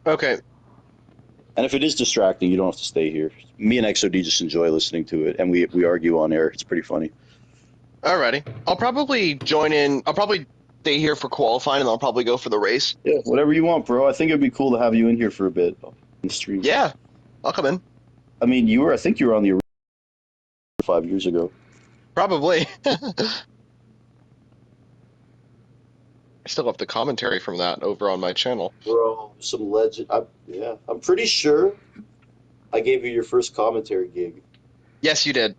Okay. And if it is distracting, you don't have to stay here. Me and XOD just enjoy listening to it, and we argue on air. It's pretty funny. Alrighty. I'll probably join in. I'll probably stay here for qualifying, and I'll probably go for the race. Yeah, whatever you want, bro. I think it'd be cool to have you in here for a bit on the stream. Yeah, I'll come in. I mean, I think you were on the original 5 years ago. Probably. I still have the commentary from that over on my channel. Bro, some legend. I'm pretty sure I gave you your first commentary gig. Yes, you did.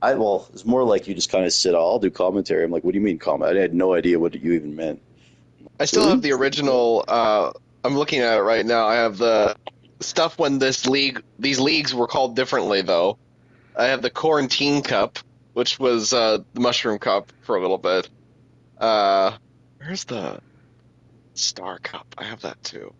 Well, it's more like you just kind of said, I'll do commentary. I'm like, what do you mean comment? I had no idea what you even meant. I still have the original. I'm looking at it right now. I have the stuff when these leagues were called differently, though. I have the Quarantine Cup, which was the Mushroom Cup for a little bit. Where's the Star Cup? I have that too.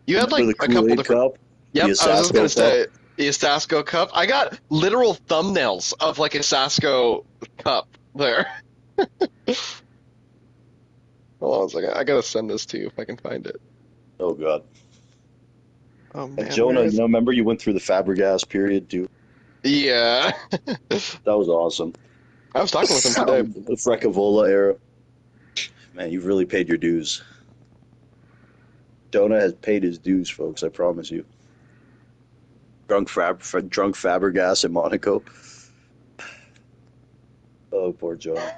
You had like the a couple Kool-Aid different. Cup, Yep, I was just gonna Asasco say Cup. the Sasco Cup. I got literal thumbnails of like a Sasco Cup there. Hold on a second. I gotta send this to you if I can find it. Oh God. Oh And man, Jonah, where is it? remember you went through the Fabregas period too? Yeah. That was awesome. I was talking with him today. The Frecavola era. Man, you've really paid your dues. Jonah has paid his dues, folks. I promise you. Drunk Fabregas in Monaco. Oh, poor Jonah.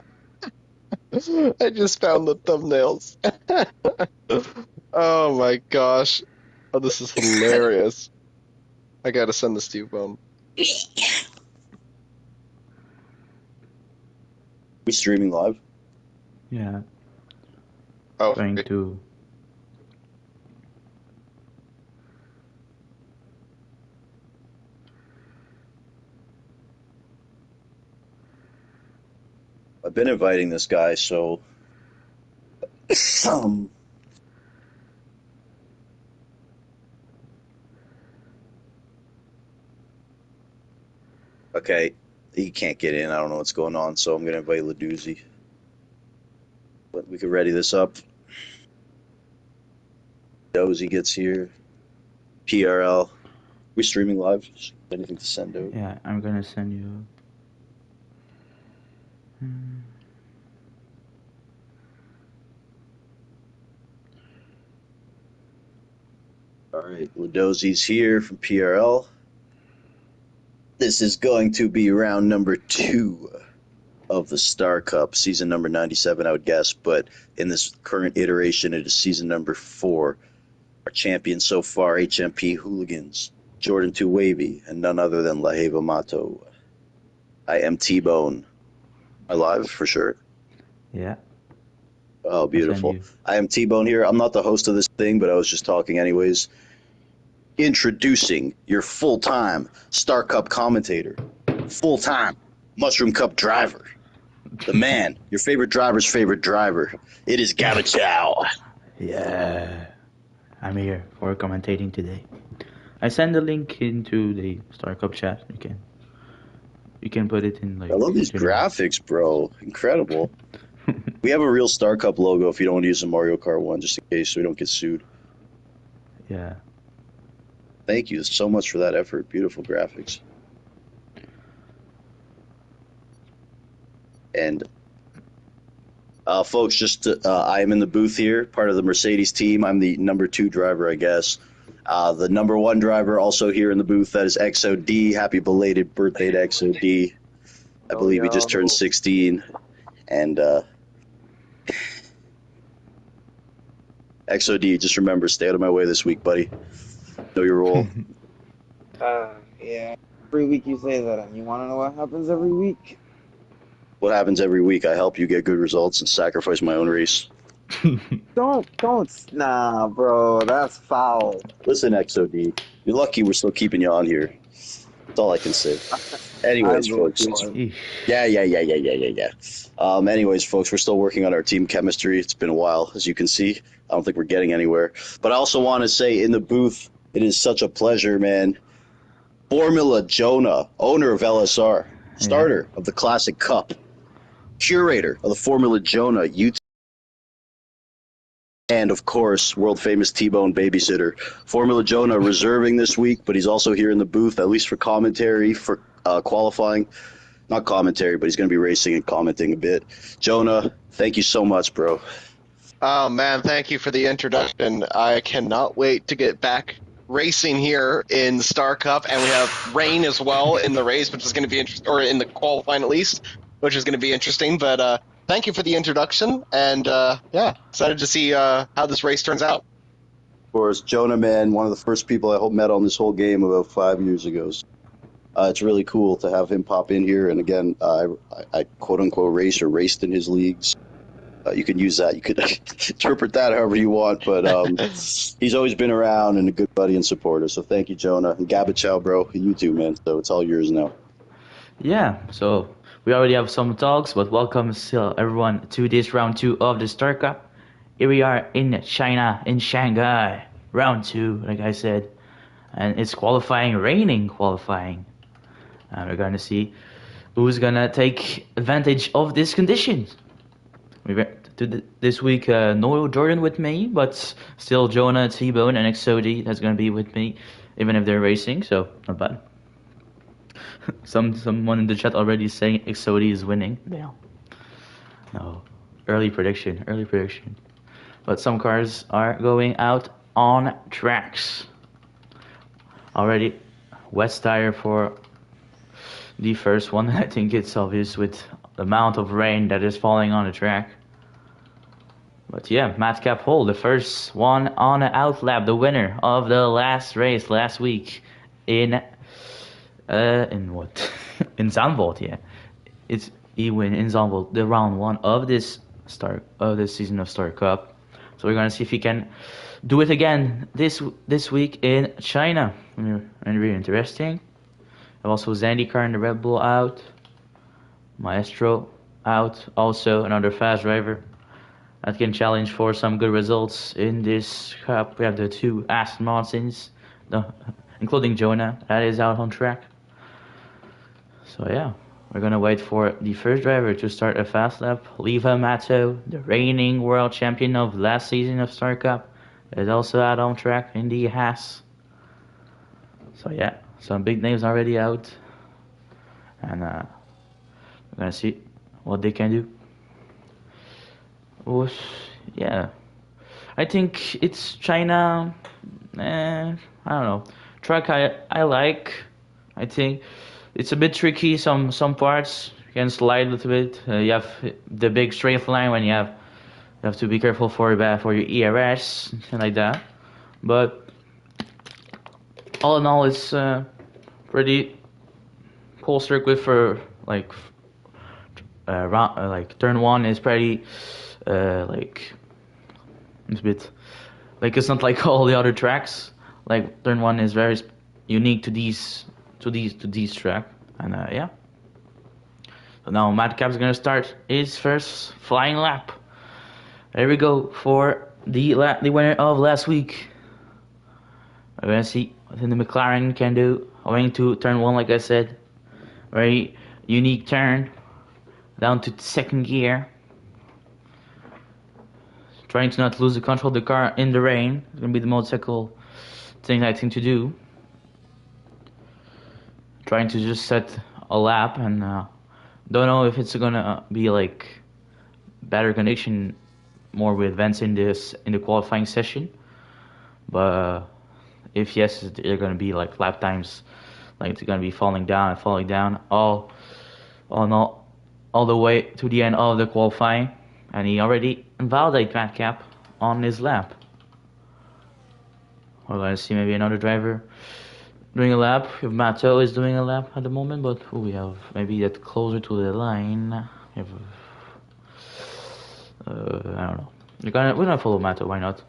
I just found the thumbnails. Oh my gosh. Oh, this is hilarious. I gotta send this to you, Bone. We streaming live? Yeah, Oh, trying to. I've been inviting this guy, so um, okay, he can't get in. I don't know what's going on, so I'm gonna invite Laduzzi. But we can ready this up. Dozy gets here. PRL. We streaming live? Anything to send out? Yeah, I'm gonna send you. Hmm. All right, Ladozzi's here from PRL. This is going to be round number 2 of the Star Cup, season number 97, I would guess, but in this current iteration, it is season number 4. Our champions so far, HMP Hooligans, Jordan 2 Wavy, and none other than La Heva Mato. I am T-Bone. Am I live for sure? Yeah, Oh, beautiful. you. I am T-Bone here. I'm not the host of this thing, but I was just talking anyways. Introducing your full-time Star Cup commentator, full-time Mushroom Cup driver, the man, your favorite driver's favorite driver. It is Gabachow. Yeah, I'm here for commentating today. I send the link into the Star Cup chat. You can put it in like. I love these graphics, bro. Incredible. We have a real Star Cup logo if you don't want to use the Mario Kart one, just in case so we don't get sued. Yeah. Thank you so much for that effort. Beautiful graphics. And folks, I am in the booth here, part of the Mercedes team. I'm the number 2 driver, I guess. The number 1 driver also here in the booth, that is XOD. Happy belated birthday to XOD. I believe he just turned 16. And XOD, just remember, stay out of my way this week, buddy. Know your role. Yeah. Every week you say that, and you want to know what happens every week? What happens every week? I help you get good results and sacrifice my own race. Nah, bro, that's foul. Listen, XOD, you're lucky we're still keeping you on here. That's all I can say. Anyways, folks. Eesh. Yeah. Anyways, folks, we're still working on our team chemistry. It's been a while, as you can see. I don't think we're getting anywhere. But I also want to say, in the booth, it is such a pleasure, man. Formula Jonah, owner of LSR, starter of the Classic Cup, curator of the Formula Jonah YouTube and of course, world famous T-Bone babysitter. Formula Jonah reserving this week, but he's also here in the booth, at least for commentary, for qualifying. Not commentary, but he's going to be racing and commenting a bit. Jonah, thank you so much, bro. Oh man, thank you for the introduction. I cannot wait to get back racing here in Star Cup, and we have rain as well in the race, which is going to be interesting, or in the qualifying at least, which is going to be interesting. But thank you for the introduction, and yeah, excited to see how this race turns out. Of course, Jonah, man, one of the first people I met on this whole game about 5 years ago. So, it's really cool to have him pop in here. And again, I quote unquote raced in his leagues. You can use that. You could interpret that however you want. But he's always been around and a good buddy and supporter. So thank you, Jonah. And Gabachow, bro. You too, man. So it's all yours now. Yeah, so we already have some talks, but welcome still everyone to this round 2 of the Star Cup. Here we are in China, in Shanghai. Round 2, like I said. And it's qualifying, raining qualifying. And we're going to see who's going to take advantage of this condition. This week, no Jordan with me, but still Jonah, T-Bone, and Exodi that's going to be with me, even if they're racing, so not bad. Someone in the chat already is saying Exodi is winning. Yeah. No. Early prediction. But some cars are going out on tracks. Already wet tire for the first one. I think it's obvious with the amount of rain that is falling on the track. But yeah, Madcap Hole, the first one on the outlap, the winner of the last race last week in what? In Zandvoort, yeah. He win in Zandvoort the round 1 of this season of Star Cup. So we're gonna see if he can do it again this week in China. And really interesting. Also Zandy Car and the Red Bull out. Maestro out. Also another fast driver that can challenge for some good results in this cup. We have the 2 Aston Martins, including Jonah, that is out on track. So yeah, we're gonna wait for the first driver to start a fast lap. Leva Mato, the reigning world champion of last season of Star Cup, is also out on track in the Haas. So yeah, some big names already out, and we're gonna see what they can do. Yeah, I think it's China. I don't know. Track I like. I think it's a bit tricky. Some parts you can slide a little bit. You have the big straight line when you have to be careful for your ERS and like that. But all in all, it's pretty cool circuit for like turn 1 is pretty like it's a bit like it's not like all the other tracks. Like turn 1 is very unique to these track, and yeah. So now Madcap's gonna start his first flying lap. There we go for the winner of last week. We're gonna see what the McLaren can do. Going to turn 1, like I said, very unique turn down to 2nd gear. Trying to not lose the control of the car in the rain. It's gonna be the most difficult thing I think to do. Trying to just set a lap, and don't know if it's gonna be like better condition more with events in the qualifying session. But if yes, they're gonna be like lap times, like they're gonna be falling down all the way to the end of the qualifying. And he already invalidated Madcap on his lap. We're going to see maybe another driver doing a lap. If Mato is doing a lap at the moment, but we have maybe that closer to the line. I don't know. We're gonna follow Mato. Why not?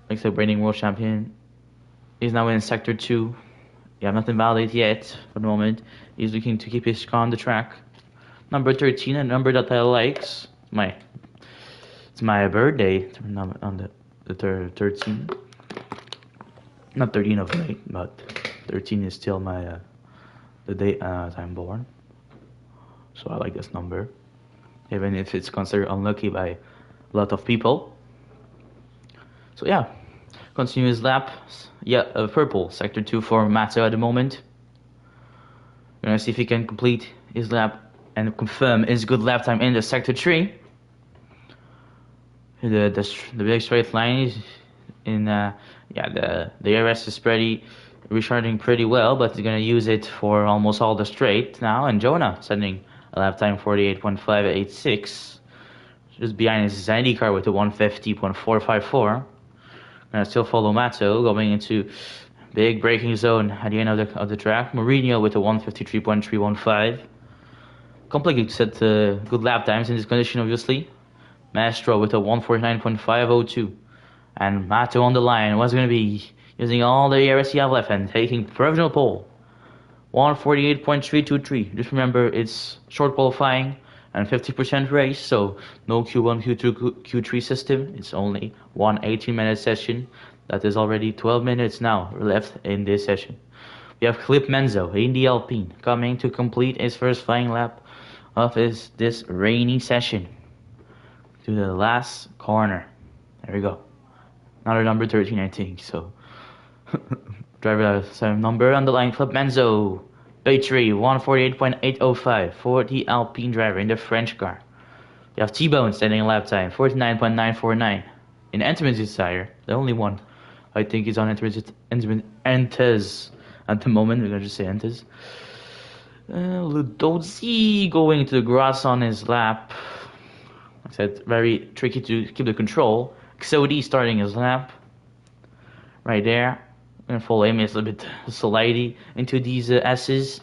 Like the reigning world champion. He's now in sector 2. Yeah, not invalidated yet for the moment. He's looking to keep his car on the track. Number 13, a number that I like. It's my birthday on the 13. Not 13 of May, but 13 is still my the day I'm born. So I like this number, even if it's considered unlucky by a lot of people. So yeah, continue his lap. Yeah, purple, sector 2 for Mato at the moment. We're gonna see if he can complete his lap and confirm his good lap time in the sector 3. The big straight line is in the DRS is restarting pretty well, but he's gonna use it for almost all the straight now. And Jonah setting a lap time 48.586, just behind his Zandy car with a 150.454. Gonna still follow Mato going into big braking zone at the end of the track. Mourinho with a 153.315. Completely set good lap times in this condition, obviously. Mastro with a 149.502. And Mato on the line was going to be using all the ERS he have left and taking provisional pole. 148.323. Just remember, it's short qualifying and 50% race, so no Q1, Q2, Q3 system. It's only one 18-minute session. That is already 12 minutes now left in this session. We have Clip Menzo in the Alpine coming to complete his first flying lap of this rainy session. To the last corner. There we go. Another number 13, I think. So, driver same number on the line. Clip Menzo, P3, 148.805 for the Alpine driver in the French car. You have T-Bone standing in lap time, 49.949. In intermediate tire, the only one I think is on intermediate Entes at the moment. We're gonna just say Entes. Ludozzi going to the grass on his lap. Like I said, very tricky to keep the control. Xodi starting his lap. Right there. I'm gonna follow him. It's a little bit slidey into these S's.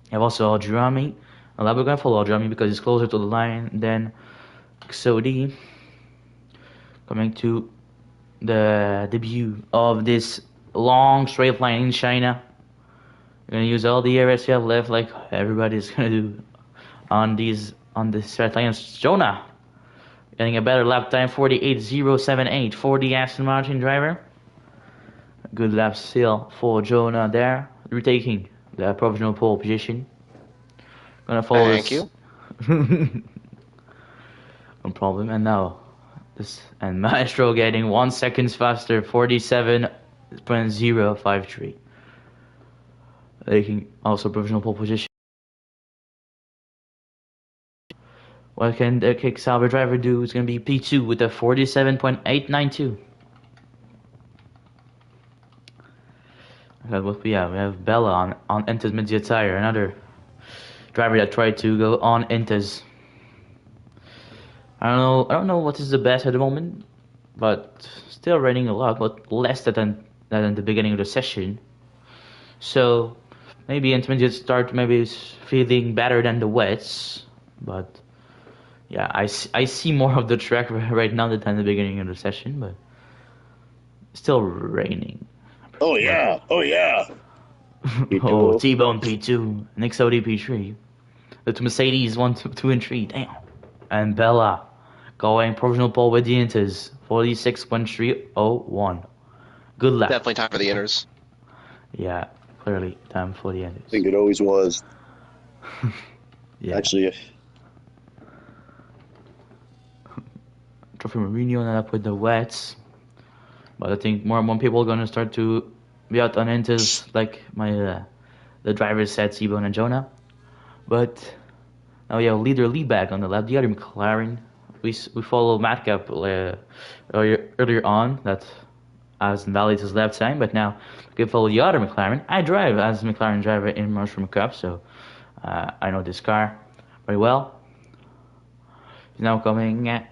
You have also Aldrami. We're gonna follow Aldrami because he's closer to the line than Xodi. Coming to the debut of this long straight line in China. We're gonna use all the areas you have left, like everybody's gonna do on this straight line. Jonah getting a better lap time, 48.078 for the Aston Martin driver. Good lap still for Jonah there, retaking the provisional pole position. Gonna follow. Thank you. No problem. And now and Maestro getting 1 second faster, 47.053. Taking also provisional pole position. What can the kick salver driver do? It's going to be P2 with a 47.892. We have Bella on Inta's mid tire, another driver that tried to go on Inta's. I don't know what is the best at the moment, but still running a lot, but less than in the beginning of the session. So maybe intermediate start maybe is feeling better than the wets, but yeah, I see more of the track right now than the beginning of the session, but still raining. Oh yeah, oh yeah. Oh, T-Bone P2, Nick Sodi P3, the Mercedes 1, 2, and 3, damn. And Bella going provisional pole with the Inters, 46.301. Good lap. Definitely time for the Inters. Yeah, clearly time for the Inters. I think it always was. Yeah. Actually, Trophy Mourinho ended up with the wets, but I think more and more people are gonna start to be out on Inters, like the drivers said, T-Bone and Jonah. But now we have leader Leeback on the left. The other McLaren, we follow Madcap earlier on that as invalid his lap time, but now we can follow the other McLaren. I drive as a McLaren driver in Mushroom Cup, so I know this car very well. He's now coming at.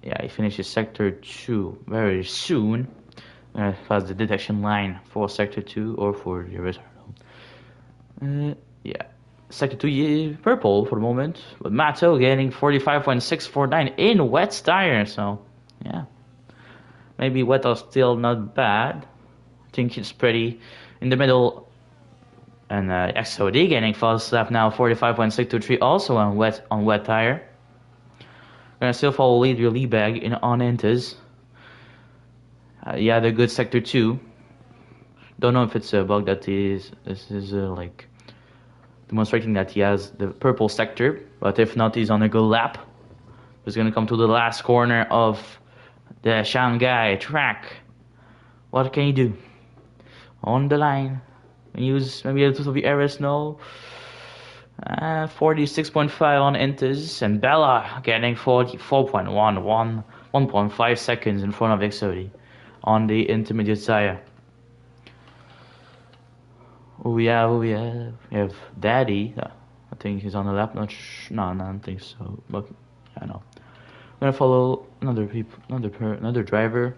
Yeah, he finishes Sector 2 very soon. Pass the detection line for Sector 2 or for the rest. Yeah, Sector 2 is purple for the moment, but Mato getting 45.649 in wet tire. So yeah, maybe wet are still not bad. I think it's pretty in the middle. And XOD getting fast lap now, 45.623 also on wet tire. Gonna still follow leader Leebag on Intas. Yeah, they're good Sector 2. Don't know if it's a bug that this is like demonstrating that he has the purple sector, but if not, he's on a good lap. He's gonna come to the last corner of the Shanghai track. What can you do? On the line, use maybe a little bit errors, no. 46.5 on Intes, and Bella getting 44.11, 1.5 seconds in front of Exodi on the intermediate tire. We have Daddy. I think he's on the lap. No, I don't think so. But I know. I'm gonna follow another driver.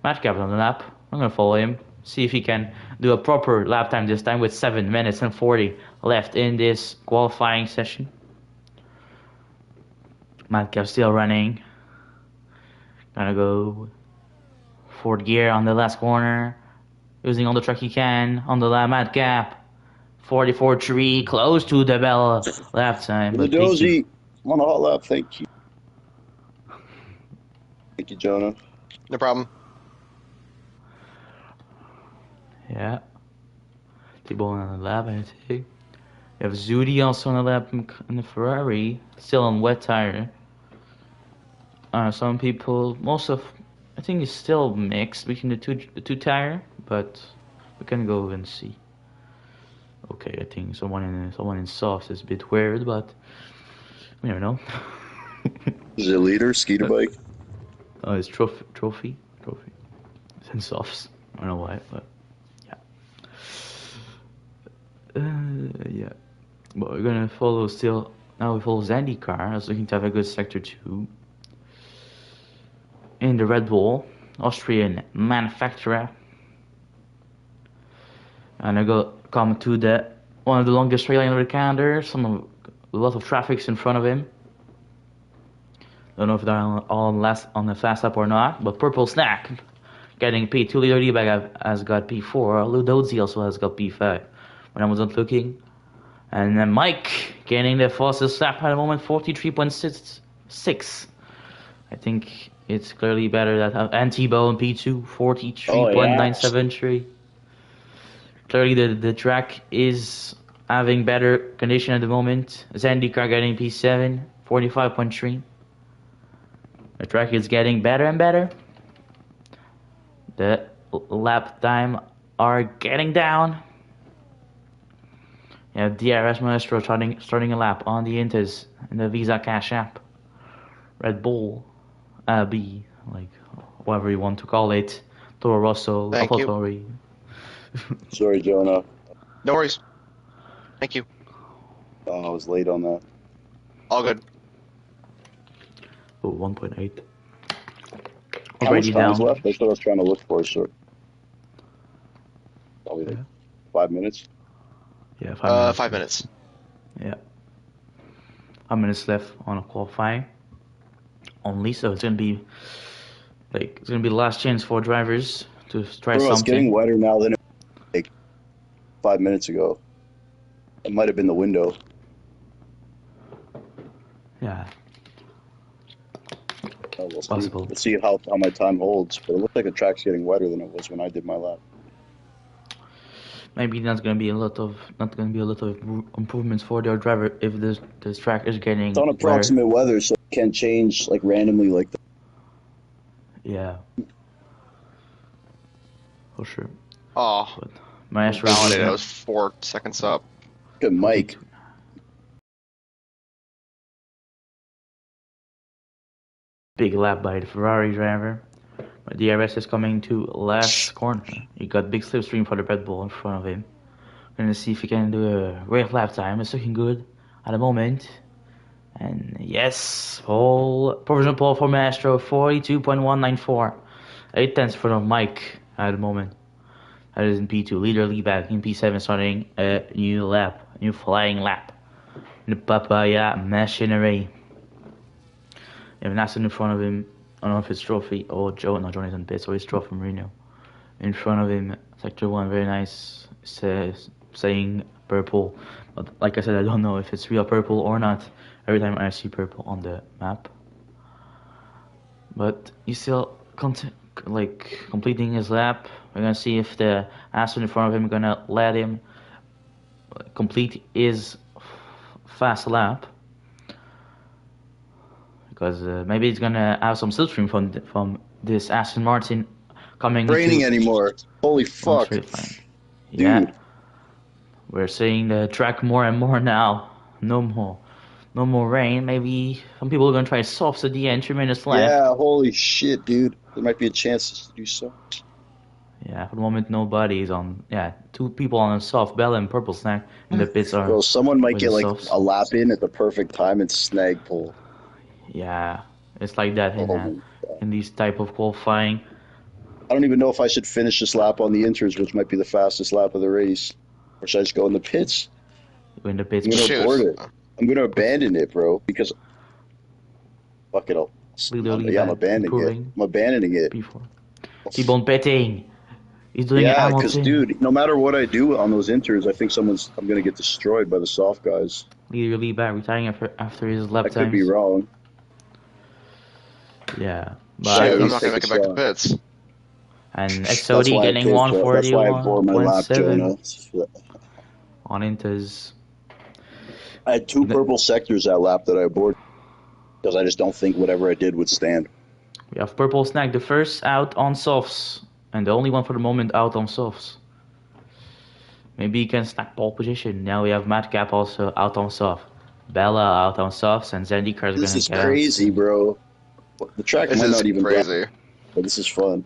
Matt Gavin on the lap. I'm gonna follow him. See if he can do a proper lap time this time with 7 minutes and 40 left in this qualifying session. Madcap still running. Gonna go fourth gear on the last corner. Using all the track he can on the Madcap. 44.3, close to the bell lap time. Dozy on the hot lap, thank you. Thank you, Jonah. No problem. Yeah. tbone on the lap, I think. You have Zudi also on the lap in the Ferrari, still on wet tire. Some people, I think it's still mixed between the two tire, but we can go and see. Okay, I think someone in softs is a bit weird, but we never know. Is it a leader, Skeeter bike? Oh, it's trophy. It's in softs. I don't know why, but yeah. Yeah. But we're gonna follow still. Now we follow Zandy car. I was looking to have a good sector 2. In the Red Bull, Austrian manufacturer. And I come to one of the longest straight line of the calendar. A lot of traffic's in front of him. Don't know if they're on the fast lap or not. But Purple Snack getting P2. Leader D-Bag has got P4. Ludozzi also has got P5. When I was not looking. And then Mike getting the fastest lap at the moment, 43.66. I think it's clearly better that tbone P2, 43.973. Clearly the track is having better condition at the moment. Zendikar getting P7, 45.3. The track is getting better and better. The lap time are getting down. You have DRS Maestro starting a lap on the Intes in the Visa Cash app. Red Bull, B, like whatever you want to call it. Toro Rosso, AlphaTauri. Sorry, Jonah. No worries. Thank you. I was late on that. All good. Oh, 1.8. How much time is down. left? That's what I was trying to look for, sir. Probably like 5 minutes. Yeah, 5 minutes. 5 minutes. Yeah. 5 minutes left on a qualifying. Only, so it's gonna be the last chance for drivers to try something. It's getting wetter now than it was like 5 minutes ago. It might have been the window. Yeah. We'll Possible. We'll see how my time holds, but it looks like the track's getting wetter than it was when I did my lap. Maybe not gonna be a lot of improvements for their driver if this track is getting. It's on approximate weather, so it can change like randomly like that. Yeah. For sure. Oh, But Maestro validated. I was 4 seconds up. Good, Mike. Big lap by the Ferrari driver. But the DRS is coming to last corner. He got big slipstream for the Red Bull in front of him. Gonna see if he can do a great lap time. It's looking good at the moment. And yes, provisional pole for Maestro, 42.194. 8 tenths for Mike at the moment. That is in P2. Leader lead back in P7 starting a new flying lap. In the Papaya machinery. You have Nasser in front of him. I don't know if it's Trophy or Joe. No, Johnny's on pit, so it's Trophy Marino. In front of him, sector 1, very nice. Saying purple. But like I said, I don't know if it's real purple or not. Every time I see purple on the map. But he's still completing his lap. We're gonna see if the Aston in front of him is gonna let him complete his fast lap. because maybe it's gonna have some slipstream from this Aston Martin coming Raining into anymore. Holy on fuck. straight line. Yeah, Dude. we're seeing the track more and more now. No more rain. Maybe some people are gonna try softs at the end. 3 minutes left. Yeah, holy shit, dude. There might be a chance to do so. Yeah, for the moment nobody's on. Yeah, 2 people on a soft. Bella and Purple Snack in the pits are. Bro, someone might with get the like softs. a lap in at the perfect time and snag pole. Yeah, it's like that Holy in these type of qualifying. I don't even know if I should finish this lap on the inters, which might be the fastest lap of the race. Or should I just go in the pits? In the pits. I'm gonna Shoot. abort it. I'm gonna abandon it, bro, because fuck it. Literally I'm bad, abandoning it. improving I'm abandoning it. before. T-bone pitting. He's doing Yeah, a because Hamilton. dude, no matter what I do on those inters, I think I'm gonna get destroyed by the soft guys. Literally bad, retiring after his lap I times. could be wrong. Yeah, Shoot, but I'm least not gonna make take it a back to shot. pits. and That's XOD why getting that's why I bore my lap, 141.7 Jonah. on Inters. I had 2 purple sectors that lap that I aborted because I just don't think whatever I did would stand. We have Purple Snack, the first out on softs, and the only one for the moment out on softs. Maybe he can snack pole position. Now we have Madcap also out on soft. Bella out on softs, and Zendikar is This gonna is get crazy, bro. The track This might is not even drive, crazy. but this is fun.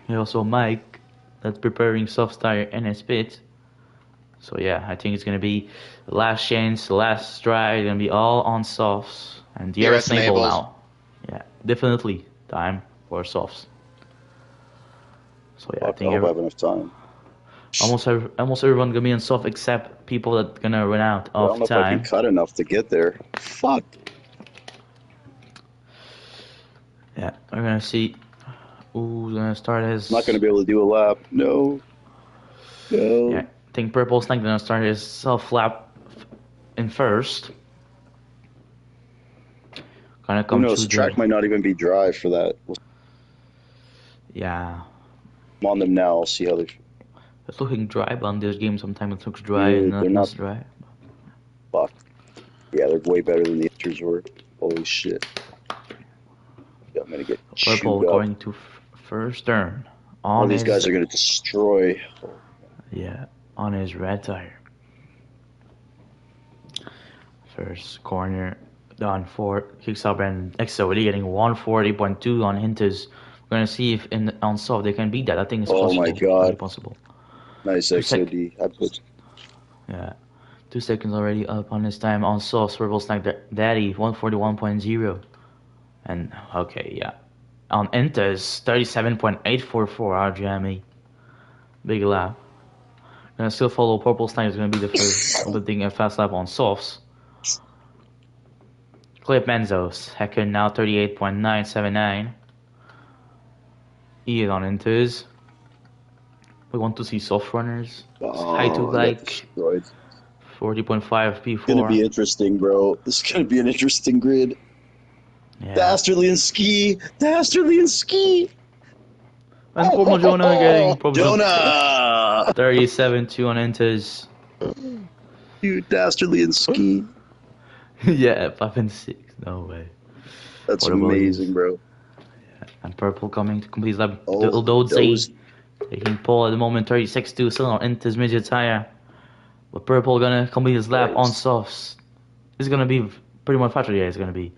out. Also Mike, that's preparing soft tire in his pit. So yeah, I think it's gonna be the last chance, the last stride, gonna be all on softs. And DRS enabled enabled. now. Yeah, definitely time for softs. So yeah, I Fuck, I think hope I have enough time. almost everyone gonna be on soft except people that gonna run out I don't of know if I time. can cut enough to get there. Fuck. Yeah, we're gonna see who's gonna start his. I'm not going to be able to do a lap. No. No. Yeah, I think Purple's not gonna start his self lap in first. Gonna Who come knows? through The track might not even be dry for that. Yeah, I'm on them now. I'll see how they. it's looking dry, but on this game sometimes it looks dry Dude, and not they're not- as dry. Fuck. Yeah, they're way better than the inters were. Holy shit. Yeah, I'm going to get Purple chewed up. going to first turn All on these his guys are going to destroy. on his red tire. First corner done for kicks up and XOD getting 140.2 on Hintas. We're gonna see if on soft they can beat that. I think it's Oh possible. my God. Very possible. Nice 2 sec- XOD. I put Yeah. 2 seconds already up on his time on soft. Swivel Snack Daddy 141.0. And okay, yeah. On Intas 37.844 RGME. Big lap. Gonna still follow Purple Snack is gonna be the first completing a fast lap on softs. Clip Menzo, second now 38.979. He is on Inters. We want to see soft runners. High to got like destroyed. 40.5 P4. It's going to be interesting, bro. This is going to be an interesting grid. Yeah. Dastardly and Ski. Dastardly and Ski. And Formal Jonah getting probably Jonah! 37.2 on Inters. Dude, Dastardly and Ski. Yeah, 5 and 6. No way. That's What about amazing, you? bro. And Purple coming to complete lap. Oh, Dozy taking pole at the moment, 36.2 still on Inters midget tire. But Purple gonna complete his lap on softs. It's gonna be pretty much faster. Yeah, it's gonna be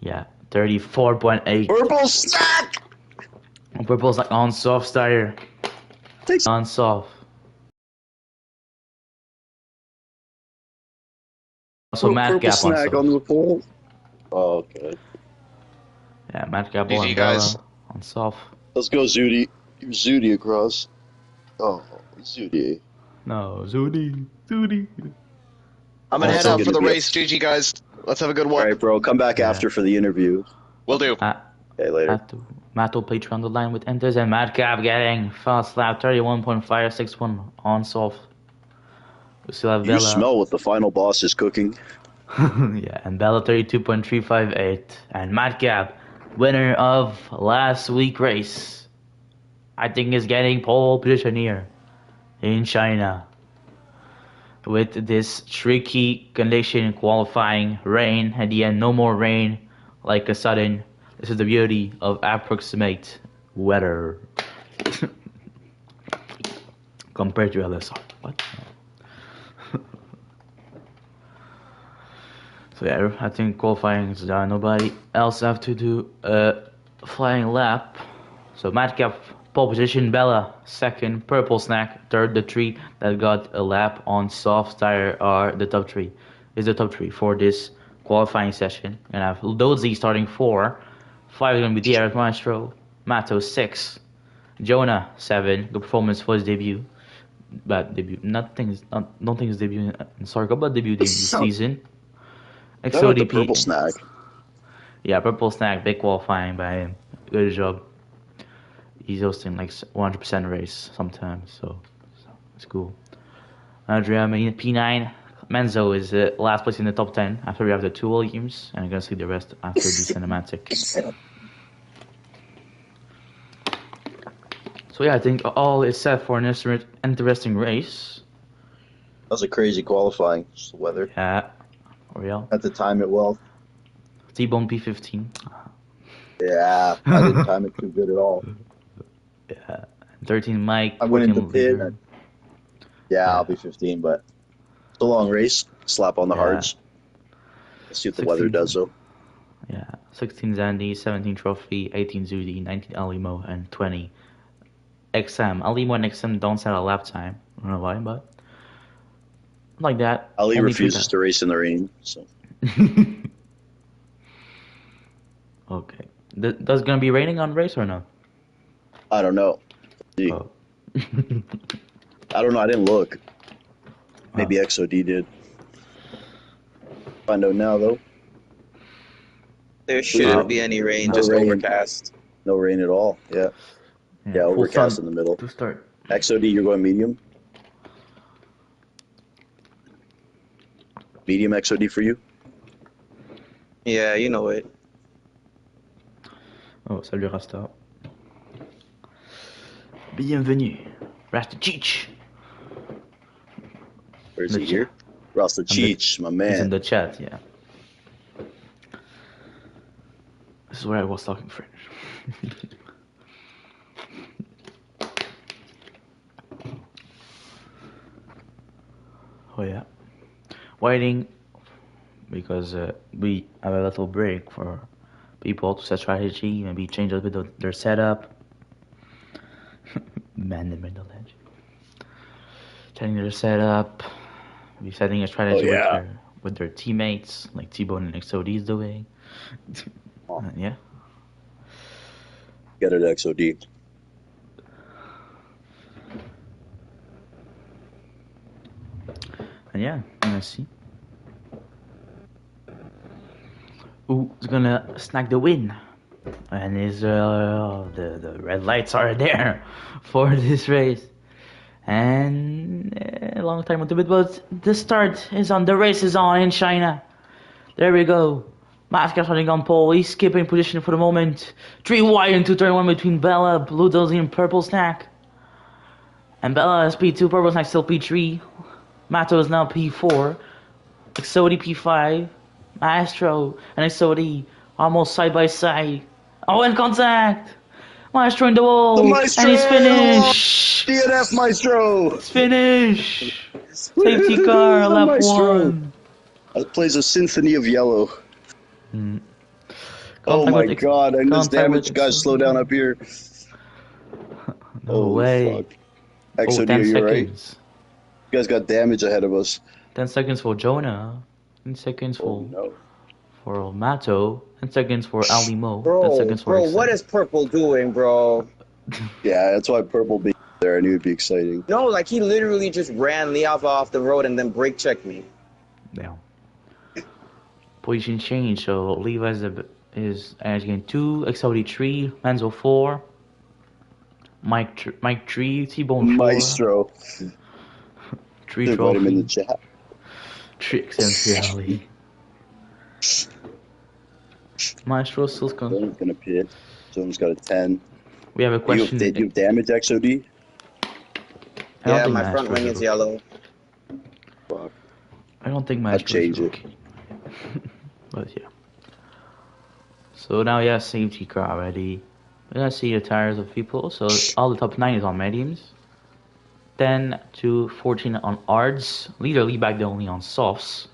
34.8. Purple snack! Purple's like on soft tire. Takes On soft. Also Matt purple Gap on snack soft. on the pole. Oh, okay. Yeah, Matt Gap GG on guys. Bella on soft. Let's go, Zudi. Zudi across. Oh, Zudi. No, Zudi. I'm gonna Also head out for gonna the be a- race. GG guys. Let's have a good All one. right, bro. Come back Yeah. after for the interview. Will do. Okay, later. Matt will play on the line with Enters and Madcap getting fast lap 31.561 on soft. We still have You Bella. smell what the final boss is cooking. Yeah, and Bella 32.358 and Madcap, winner of last week race. I think is getting pole position here in China. With this tricky condition qualifying, rain at the end, no more rain. like a sudden. This is the beauty of approximate weather compared to LSR. What? So yeah, I think qualifying is done. Nobody else have to do a flying lap. So Madcap pole position, Bella second, Purple Snack third. The three that got a lap on soft tire are the top three. Is the top three for this qualifying session. And I have Dozy starting 4. 5 is gonna be Derek Maestro, Mato 6, Jonah 7. Good performance for his debut. But debut, don't think his debut in Star Cup, but debut this season. Shout out to Purple Snack. Yeah, Purple Snack, big qualifying by him. Good job. He's hosting like 100% race sometimes, so it's cool. Adrian P9. Menzo is last place in the top 10 after we have the 2 Williams, and I'm gonna see the rest after the cinematic. So yeah, I think all is set for an interesting race. That was a crazy qualifying. Just the weather. Yeah, real. At the time it well. T-bone P15. Yeah, I didn't time it too good at all. Yeah, 13 Mike. I went into pit. Yeah, I'll be 15, but it's a long race. Slap on the hards. Let's see what the weather does, though. Yeah, 16 Zandy, 17 Trophy, 18 Zudi, 19 Alimo, and 20 XM. Alimo and XM don't set a lap time. I don't know why, but like that. Ali refuses to race in the rain, so. Okay. Does gonna be raining on race or no? I don't know. Oh. I don't know. I didn't look. Maybe XOD did. Find out now, though. There shouldn't be any rain, just overcast. No rain at all. Yeah, overcast in the middle. To start. XOD, you're going medium? Medium XOD for you? Yeah, you know it. Oh, salut Rasta. Bienvenue. Rasta Cheech. Where is he here? Rasta Cheech, my man. He's in the chat, yeah. This is where I was talking French. Oh yeah. Waiting because we have a little break for people to set strategy, maybe change a bit of their setup. Man, the middle edge. Changing their setup, maybe setting a strategy with their teammates, like T-Bone and XOD is doing. Yeah. Get it, XOD. And yeah, let's see. Who's gonna snag the win? And is the red lights are there for this race. And a long time to it, but the start is on. The race is on in China. There we go. Mascot starting on pole. He's skipping position for the moment. 3 wide into turn 1 between Bella, Blue Dozy, and Purple Snack. And Bella is P2, Purple Snack still P3. Mato is now P4. Exodi P5. Maestro and Exodi almost side by side. Oh, in contact! Maestro in the wall! And he's finished! DNF Maestro! It's finished! Safety car, lap 1. It plays a symphony of yellow. Oh my god, and this damage, guys, slow down up here. No way. Fuck. XOD, 10 are you right? seconds. You guys got damage ahead of us. 10 seconds for Jonah. 10 seconds for Mato. 10 seconds for Alimo. 10 seconds for Bro, what is Purple doing, bro? Yeah, that's why Purple be there. I knew it'd be exciting. No, like he literally just ran Leoff off the road and then brake checked me. Yeah. Position change. So Levi is getting 2, XOD 3, Menzo 4, Mike 3, T-Bone 4. Maestro. 3 Put him in the trophy. chat. 3 XM Ali. Maestro still comes. Zone's gonna pit. Zone's got a 10. We have a question. Did you have damage, XOD? Yeah, my front wing is yellow. Fuck. I don't think Maestro change is it. okay. But yeah. So now you have safety car already. We're gonna see the tires of people. So all the top 9 is on mediums. 10 to 14 on hards. Lead back only on softs.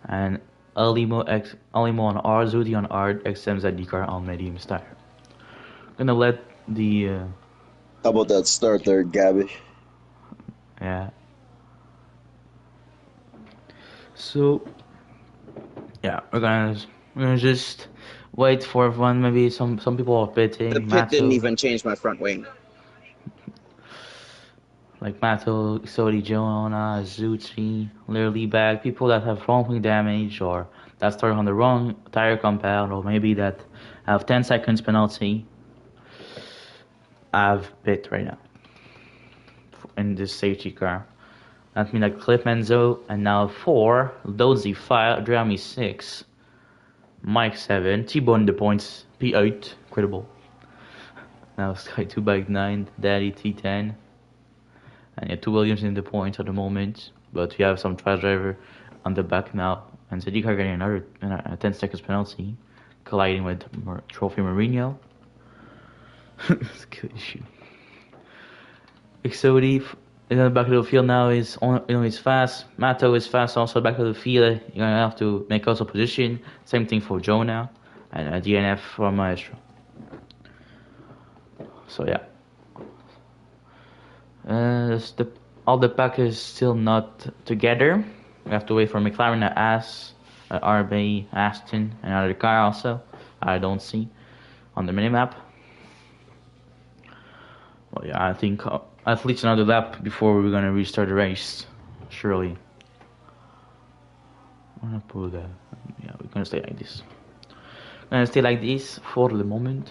And Alimo on hard, Zudi on hard, XM ZD on mediums tire. Gonna let the How about that start there, Gabby? yeah. So yeah, we're gonna just wait for everyone. Maybe some people are pitting. The pit Mato, didn't even change my front wing. like Mato, Sodi, Jonah, Zuti, literally bad people that have front wing damage or that start on the wrong tire compound or maybe that have 10 seconds penalty. Have pit right now in this safety car. That means like Cliff Menzo and now 4, Dozy 5, Drami 6, Mike 7, T-Bone the points, P8, incredible. Now Sky 2 Bike 9, Daddy T10, and yeah, 2 Williams in the points at the moment, but we have some trash driver on the back now, and Zadika getting another 10 seconds penalty, colliding with Trophy Mourinho. It's a good issue. Exodi in the back of the field now is fast. Mato is fast also back of the field. You're gonna have to make also position. Same thing for Jonah and a DNF for Maestro. So yeah, all the pack is still not together. We have to wait for McLaren to RB, Aston, and another car also. I don't see on the minimap. Well, yeah, I think at least another lap before we're gonna restart the race. Surely. I'm gonna pull that. Yeah, we're gonna stay like this. Gonna stay like this for the moment.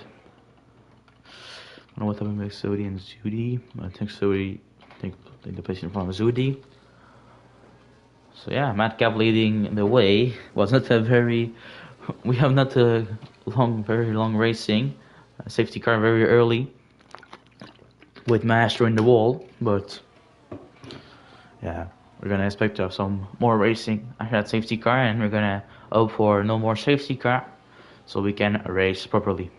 I don't know what happened with Sodi and Zudi. I think Sodi take the position from Zudi. So yeah, Madcap leading the way. Was not a very. We have not a very long racing. Safety car very early. With Maestro in the wall, but yeah, we're gonna expect to have some more racing after that safety car, and we're gonna hope for no more safety car, so we can race properly.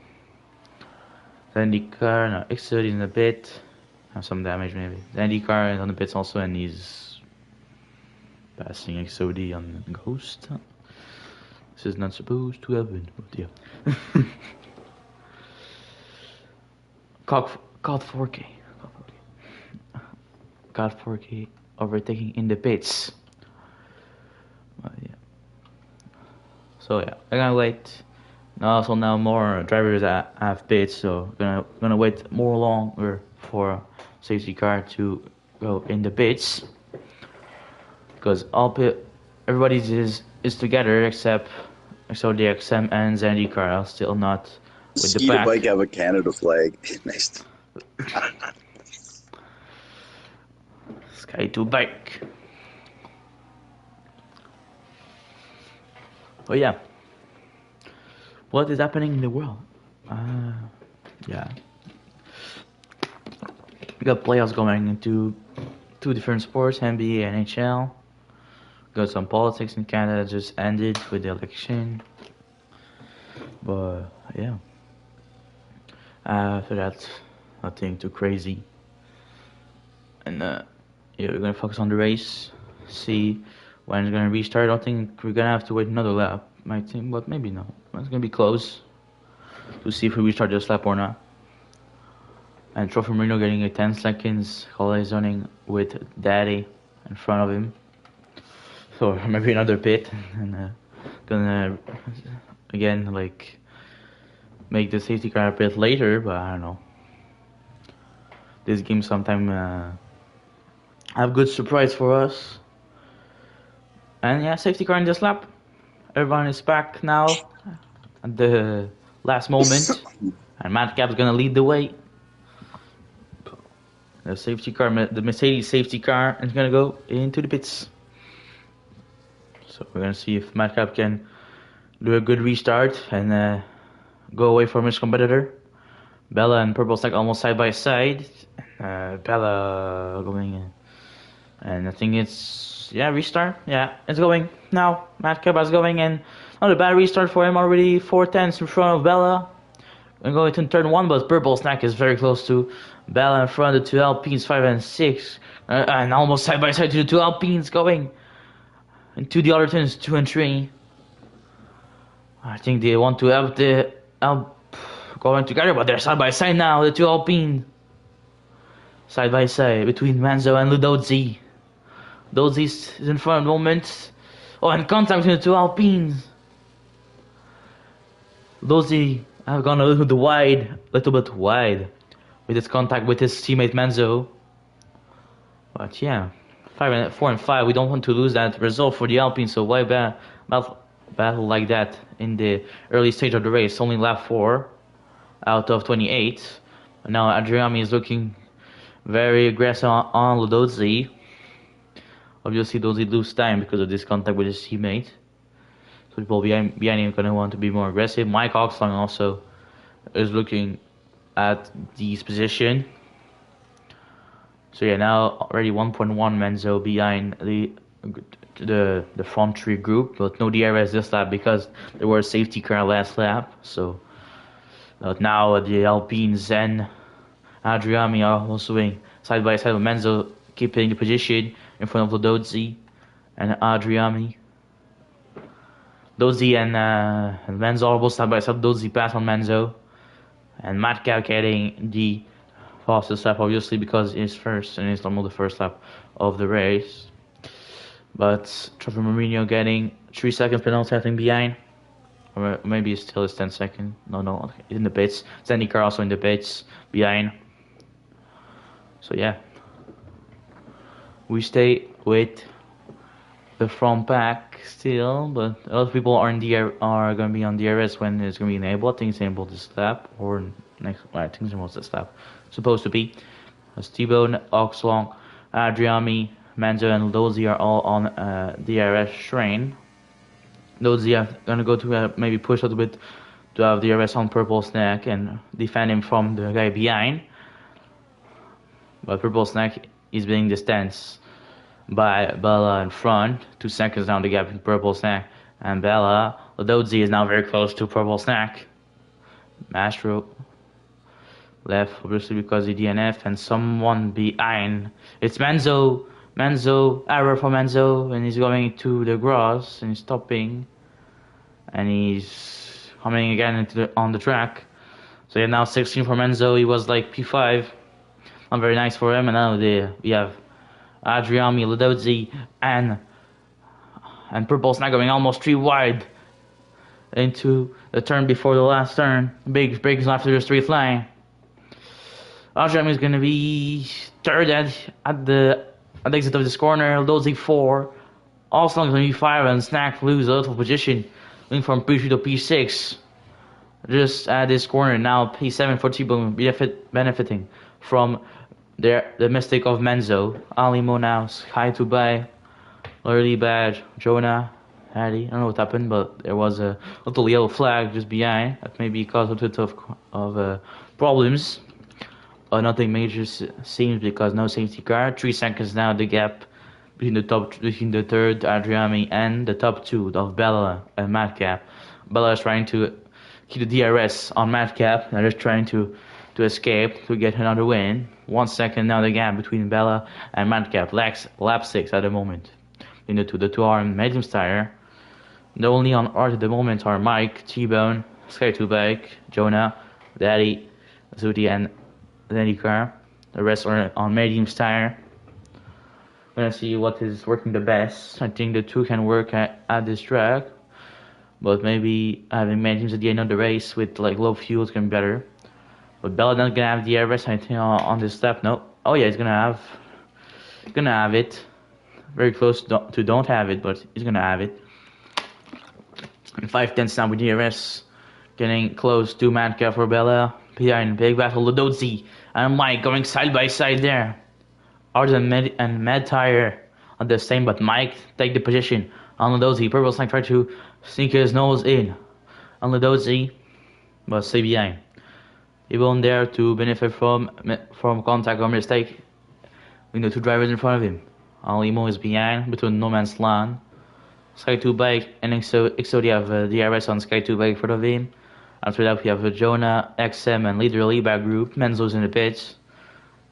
Then the car, no, X30 in the pit, have some damage maybe. Then the car is on the pits also, and he's passing X30 on Ghost. This is not supposed to happen, but yeah. COD 4K. COD 4K overtaking in the pits. Yeah. So yeah, I'm gonna wait. Also now more drivers have pits, so gonna wait more longer for safety car to go in the pits. Because everybody is together except the XM and Zandy car are still not with the pack. Bike have a Canada flag. Nice. Sky 2 bike. Oh yeah. What is happening in the world? Yeah. We got playoffs going into 2 different sports, NBA and NHL. Got some politics in Canada that just ended with the election. But yeah. After that, nothing too crazy. And yeah, we're gonna focus on the race, see when it's gonna restart. I don't think we're gonna have to wait another lap, my team, but maybe no. It's gonna be close to see if we restart this lap or not. And Trophy Marino getting a 10 seconds holiday zoning with Daddy in front of him. So maybe another pit and gonna again like make the safety car pit later, but I don't know. This game sometime have good surprise for us. And yeah, safety car in this lap. Everyone is back now at the last moment. And Madcap's gonna lead the way. The safety car, the Mercedes safety car is gonna go into the pits. So we're gonna see if Madcap can do a good restart and go away from his competitor. Bella and Purple Stack almost side by side. Bella going in. And I think it's, yeah, restart. Yeah, it's going now. Madcap is going, and Not a bad restart for him already. 4 tenths in front of Bella. I'm going to turn 1, but Purple Snack is very close to Bella in front of the 2 Alpines, 5 and 6. And almost side by side to the 2 Alpines going into the other turns, 2 and 3. I think they want to have the going together, but they're side by side now, the 2 Alpines. Side by side between Manzo and Ludozzi. Ludozzi is in front at the moment. Oh, and contact between the 2 Alpines. Ludozzi have gone a little bit wide with his contact with his teammate Manzo. But yeah, 4 and 5. We don't want to lose that result for the Alpines, so why battle like that in the early stage of the race? Only lap 4 out of 28. And now Adriami is looking very aggressive on Ludozzi. Obviously, Ludozzi lose time because of this contact with his teammate. So people behind him gonna want to be more aggressive. Mike Oxlong also is looking at this position. So yeah, now already 1.1 Menzo behind the front 3 group, but no DRS this lap because there was a safety car last lap. So now the Alpines and Adriami are also doing side by side with Menzo, keeping the position in front of Ludozzi and Adriami. Ludozzi and Menzo are both side by side. Ludozzi pass on Menzo, and Madcap getting the fastest lap, obviously because it's first and it's almost the first lap of the race. But Trevor Marino getting 3 seconds penalty, I think, behind. Or maybe it's still 10 seconds. No, in the pits. Sandy Car also in the pits behind. So yeah, we stay with the front pack still, but a lot of people are going to be on DRS when it's going to be enabled. I think it's enabled this lap or next. I think it's enabled this lap. Supposed to be. tbone, Oxlong, Adriami, Manzo, and Ludozzi are all on DRS train. Ludozzi are going to go to maybe push a little bit to have DRS on Purple Snack and defend him from the guy behind. But Purple Snack is being distanced by Bella in front. 2 seconds down the gap between Purple Snack and Bella. Ludozzi is now very close to Purple Snack. Mastro left, obviously because he DNF, and someone behind. It's Manzo. Error for Manzo, and he's going to the grass and he's stopping. And he's coming again on the track. So yeah, now 16 for Manzo. He was like P5. Not very nice for him. And now we have Adriami, Ludozzi, and Purple Snack going almost 3 wide into the turn before the last turn. Big breaks after the straight line. Adriami is going to be third at the exit of this corner. Ludozzi 4. Also going to be 5, and Snack lose a little position, going from P3 to P6. Just at this corner now, P7 for tbone, benefiting from the mistake of Menzo. Alimo now, high to buy, early bad. Jonah, Hattie, I don't know what happened, but there was a little yellow flag just behind that maybe caused a bit of problems. Nothing major seems because no safety car. 3 seconds now the gap between the third Adriami and the top 2 of Bella and Madcap. Bella is trying to keep the DRS on Madcap. They're just trying to escape to get another win. 1 second now the gap between Bella and Madcap. Lap 6 at the moment. The two are in medium tire. The only on art at the moment are Mike, T-Bone, Sky2 Bike, Jonah, Daddy, Zuti, and Danny Car. The rest are on medium tire. We're gonna see what is working the best. I think the 2 can work at this track, but maybe having mediums at the end of the race with like low fuel is gonna be better. But Bella not gonna have the DRS, I think, on this lap. No. Oh yeah, he's gonna have it. Very close to don't have it, but he's gonna have it. And 5 tenths now with DRS, getting close to Madcap for Bella. Behind big battle, Ludozzi and Mike going side by side there. Arts and Med Tire on the same, but Mike take the position on Ludozzi. Purple Snack try to sneak his nose in on Ludozzi, but stay behind. He won't dare to benefit from contact or mistake. We know 2 drivers in front of him. Alimo is behind between no man's land. Sky 2 bike, and Exodia have DRS on Sky 2 bike for the Vim. After that, we have Jonah, XM, and Leader Liba group. Menzo's in the pits.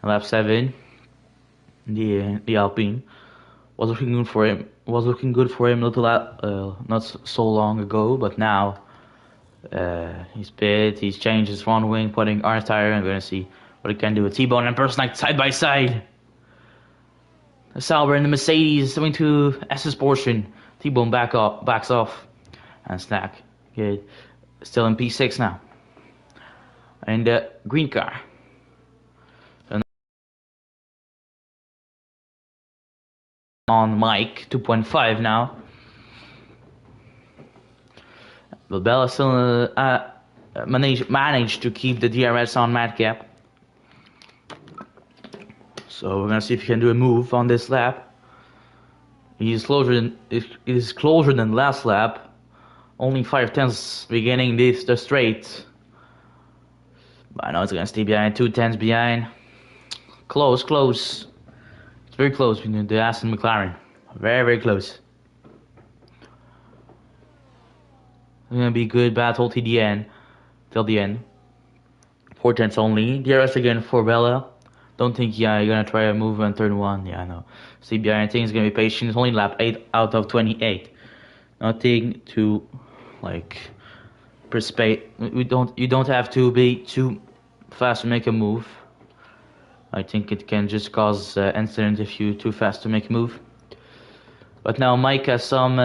Lap 7. The Alpine was looking good for him. Not so long ago, but now he's pit. He's changed his front wing, putting R tire. I'm gonna see what he can do with T-Bone and Persnick side by side. The Sauber and the Mercedes going to S's portion. T-Bone backs off, and Snack good. Still in P6 now. And the green car. On Mike 2.5 now. But Bella still managed to keep the DRS on Madcap. So we're gonna see if he can do a move on this lap. It is closer than last lap. Only 5 tenths beginning the straight. But I know it's gonna stay behind, 2 tenths behind. Close. It's very close between the Aston and McLaren. Very close. It's gonna be a good battle till the end. 4 tenths only. DRS again for Bella. Don't think you're gonna try a move on turn 1. Yeah, I know. Stay behind. I think it's gonna be patient. It's only lap 8 out of 28. Nothing to precipitate. You don't have to be too fast to make a move. I think it can just cause incident if you're too fast to make a move. But now Mike has some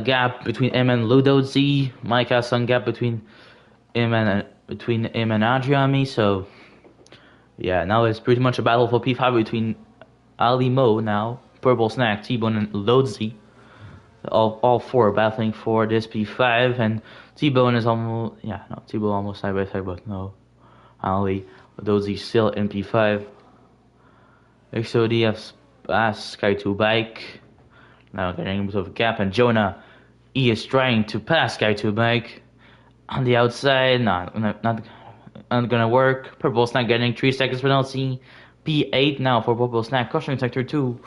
gap between him and Ludo Z. Mike has some gap between him and Adriami. So yeah, now it's pretty much a battle for P5 between Ali Mo now, Purple Snack, T-Bone, and Lodzi. All 4 battling for this P5, and T-Bone is T-Bone almost side by side, but no, Ali, Lodzi still in P5. XOD has passed Sky 2 bike. Now getting a bit of a gap, and Jonah, he is trying to pass Sky 2 bike on the outside. Not gonna work. Purple Snack getting 3 seconds penalty. P8 now for Purple Snack. Caution sector 2.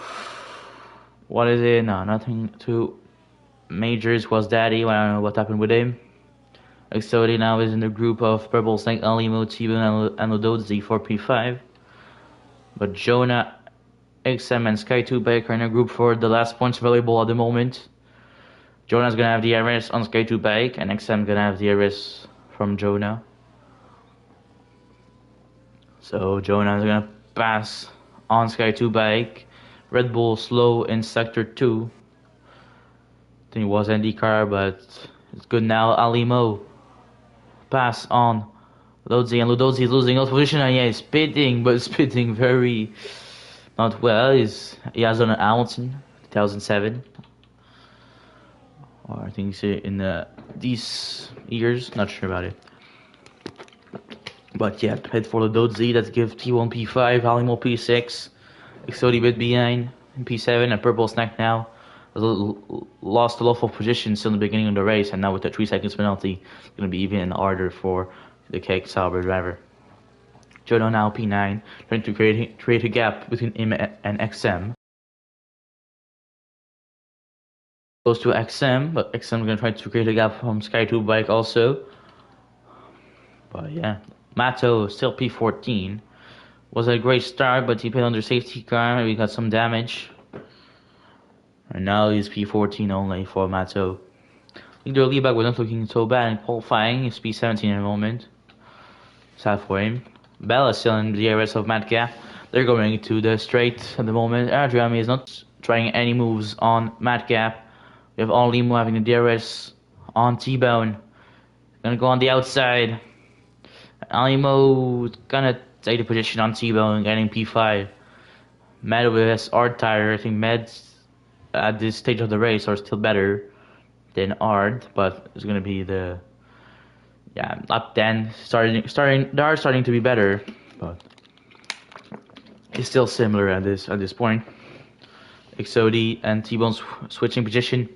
What is it? No, nothing too majors. Was Daddy? I don't know what happened with him. XOD now is in the group of Purple Snake, Alimo, T-Bone, and Lododzi for P5. But Jonah, XM, and Sky 2 bike are in a group for the last points available at the moment. Jonah's gonna have the DRS on Sky 2 bike, and XM gonna have the DRS from Jonah. So Jonah's gonna pass on Sky 2 bike. Red Bull slow in sector 2. I think it was IndyCar, but it's good now. Alimo pass on Lodzi, and Lodzi is losing his position, and he's spitting, but spitting very not well. He has done an Hamilton 2007, or I think in these years, not sure about it. But yeah, head for Lodzi. Let's give T1 P5, Alimo P6. Exodi bit behind in P7, and Purple Snack now has lost a lot of positions in the beginning of the race, and now with the 3 seconds penalty, it's going to be even harder for the Cake Sauber driver. Jono now P9, trying to create a gap between him and XM. Goes to XM, but XM is going to try to create a gap from Sky 2 bike also. But yeah, Mato still P14. Was a great start, but he put under safety car. We got some damage. And now he's P14 only for Mato. I think their lead back was not looking so bad in qualifying. He's P17 in the moment. Sad for him. Bella still in the DRS of Madcap. They're going to the straight at the moment. Adriami is not trying any moves on Madcap. We have Limo having the DRS on T-Bone. Gonna go on the outside. Alimo gonna take the position on T-Bone, getting P5. Med with his Ard tire. I think Meds at this stage of the race are still better than Ard, but it's gonna be the up 10 they are starting to be better, but it's still similar at this point. Exodi and T-Bone switching position.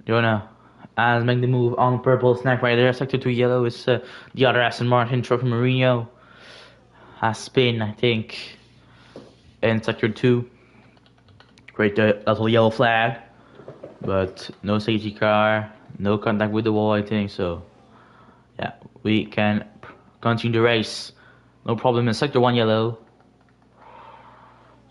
Jonah as make the move on Purple Snack right there. Sector 2 yellow is the other Aston Martin Trophy Marino. Has spin, I think, in sector 2. Great little yellow flag. but no safety car, no contact with the wall, I think. So yeah, we can continue the race. No problem in Sector 1 yellow.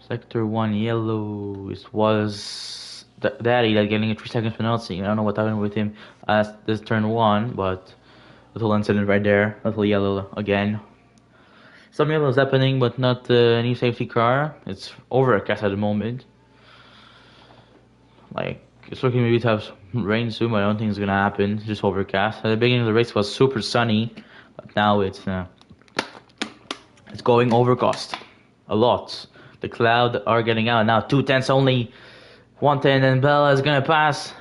Sector 1 yellow. It was Daddy that getting a 3 seconds penalty. I don't know what happened with him as this turn 1, but little incident right there. Little yellow again. Some yellow is happening, but not any safety car. It's overcast at the moment. Like, it's looking maybe to have rain soon, but I don't think it's gonna happen. It's just overcast. At the beginning of the race was super sunny, but now it's going overcast a lot. The clouds are getting out now. 2 tenths only. 1 tenth, and Bella is gonna pass.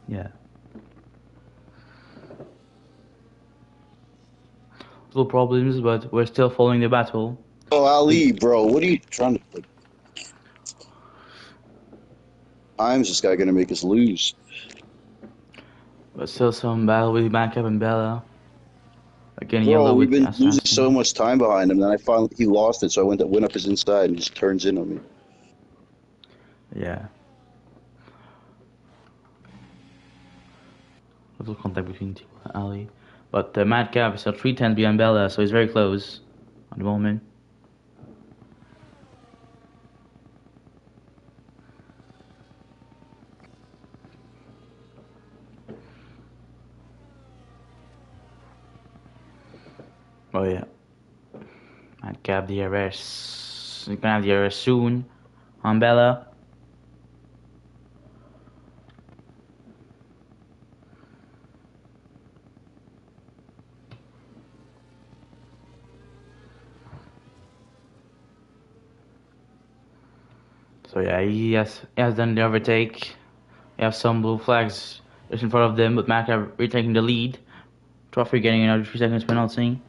Yeah. Little problems, but we're still following the battle. Oh, Ali, bro, what are you trying to... Time's this guy gonna make us lose. But still some battle with Madcap and Bella. Again, Bro, yellow we've with been assassin. losing so much time behind him, then I finally he lost it, so I went up his inside and he just turns in on me. Yeah. Little contact between Ali. But Madcap is at 3 tenths behind Bella, so he's very close at the moment. Oh yeah. Madcap DRS. He's gonna have DRS soon on Bella. So yeah, he has done the overtake. We have some blue flags just in front of them, but Madcap retaking the lead. Trophy getting another 3 seconds penalty.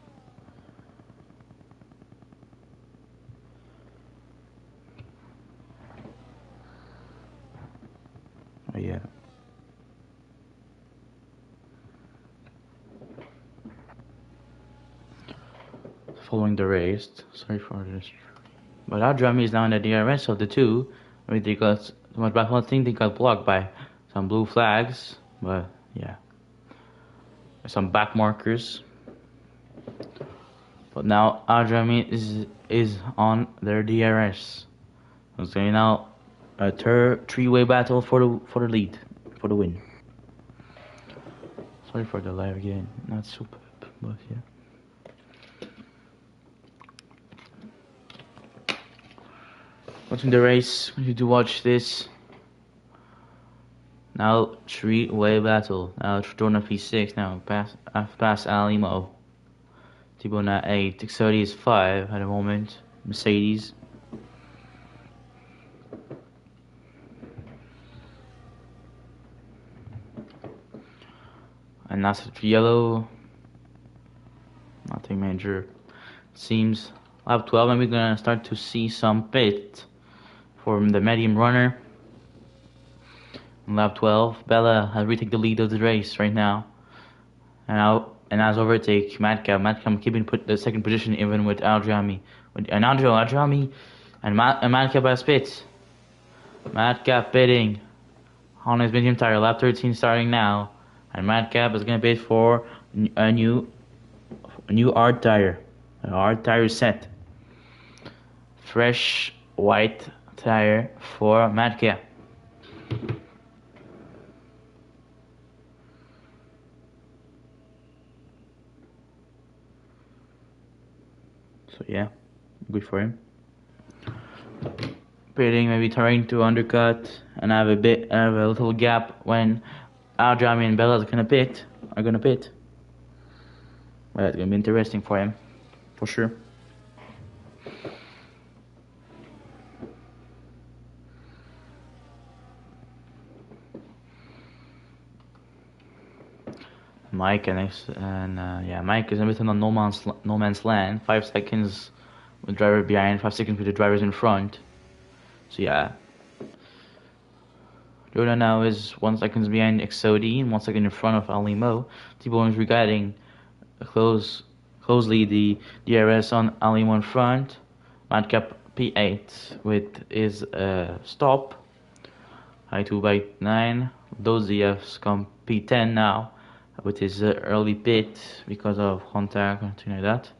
Oh yeah. Following the race. Sorry for this. But our drum is now in the DRS of the two. I mean, they got so much back. I think they got blocked by some blue flags. But yeah. There's some back markers. But now our drum is on their DRS. So now a three-way battle for the lead, for the win. Sorry for the live again. Not super, but yeah. Watching the race, you need to watch this. Now three-way battle. Now Jordan P6. Now I've passed Alimo. Tbone at 8. Exodi is 5 at the moment. Mercedes. And that's yellow. Nothing major. Seems lap 12, and we're gonna start to see some pit from the medium runner. In lap 12, Bella has retaken the lead of the race right now. And as overtake Madcap. Madcap keeping the second position even with Aldrami. And Aldrami and Madcap has pit. Madcap pitting on his medium tire. Lap 13 starting now. And Madcap is gonna pit for a new hard tire. A hard tire set. Fresh white tire for Madcap. So yeah, good for him. Pitting, maybe trying to undercut, and have a little gap when Aldrami and Bella are gonna pit. Well, it's gonna be interesting for him, for sure. Mike Mike is a bit on no man's land. 5 seconds with the driver behind, 5 seconds with the drivers in front. So yeah, Jordan now is 1 second behind Exodi and 1 second in front of Alimo. T-Bone is regarding a close closely the DRS on only one front. Madcap P8 with his stop. I2 by 9. Those DFs come P10 now with his early pit because of contact or something like that.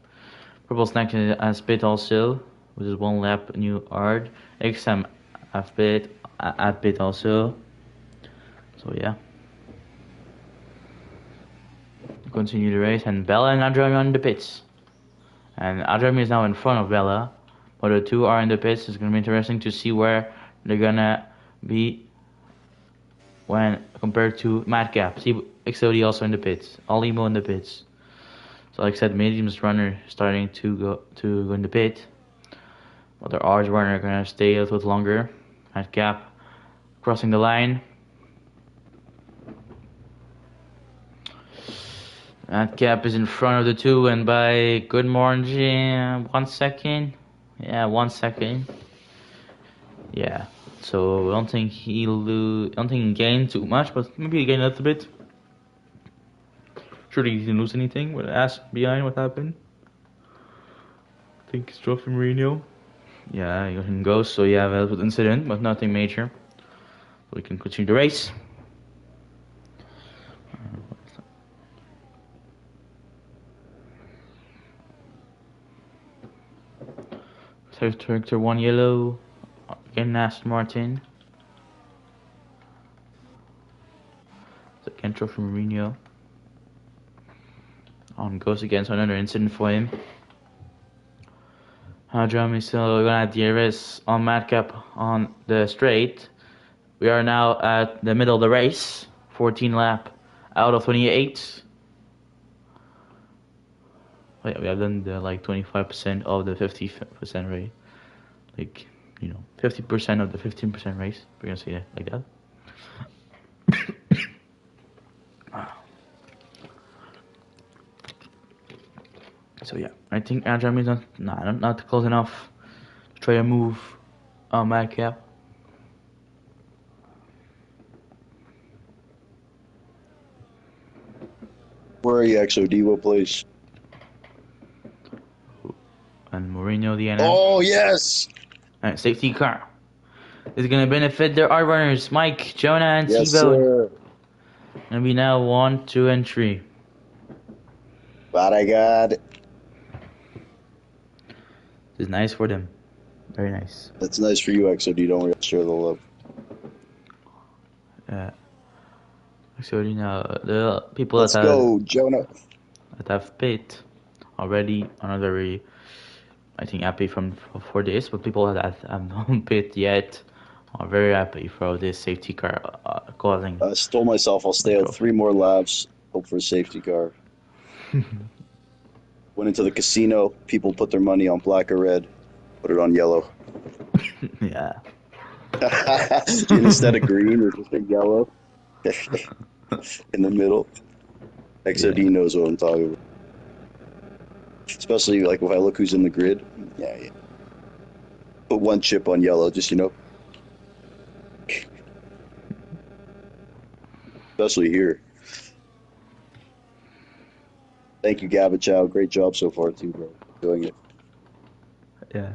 Purple Snack has pit also with his 1 lap new hard. XM have pit at pit also. So yeah. Continue the race, and Bella and Adrian are in the pits. And Adrian is now in front of Bella, but the two are in the pits. It's gonna be interesting to see where they're gonna be when compared to Madcap. See XOD also in the pits, Olimo in the pits. So like I said, mediums runner starting to go in the pit, but the R's runner gonna stay a little bit longer. Madcap crossing the line. Madcap is in front of the two, and by good margin, 1 second. Yeah, 1 second. Yeah. So I don't think don't think he gained too much, but maybe he gained a little bit. Sure, he didn't lose anything. With ask behind what happened. I think it's Trophy Mourinho. Yeah, he can go. So you have a little incident, but nothing major. So we can continue the race. So Tractor 1 yellow. Again, Aston Martin. So again, Trophy Mourinho. On goes again, so another incident for him. Hadram is still gonna have DRS on Madcap on the straight. We are now at the middle of the race. 14 lap out of 28. Oh yeah, we have done the 25% of the 50% race. 50% of the 15% race. We're gonna say that like that. So yeah, I think Adram is not close enough to try to move on Madcap. Where are you, XOD? What place? And Mourinho, the NS. Oh, yes! And safety car. This is gonna benefit their R runners, Mike, Jonah, and Yes, tbone. sir. Gonna be now 1, 2, and 3. But I got it. This is nice for them. Very nice. That's nice for you, XOD. Don't worry, I'll share the love. So the people Let's go, Jonah. that have paid already are not very, I think, happy for this. But people that have not paid yet are very happy for this safety car causing. I stole myself. I'll stay out 3 more laps. Hope for a safety car. Went into the casino. People put their money on black or red. Put it on yellow. Yeah. Instead of green, or just a yellow. In the middle. XOD knows what I'm talking about. Especially like if I look who's in the grid. Yeah. Put 1 chip on yellow, just Especially here. Thank you, Gabachow. Great job so far, too, bro. Doing it. Yeah.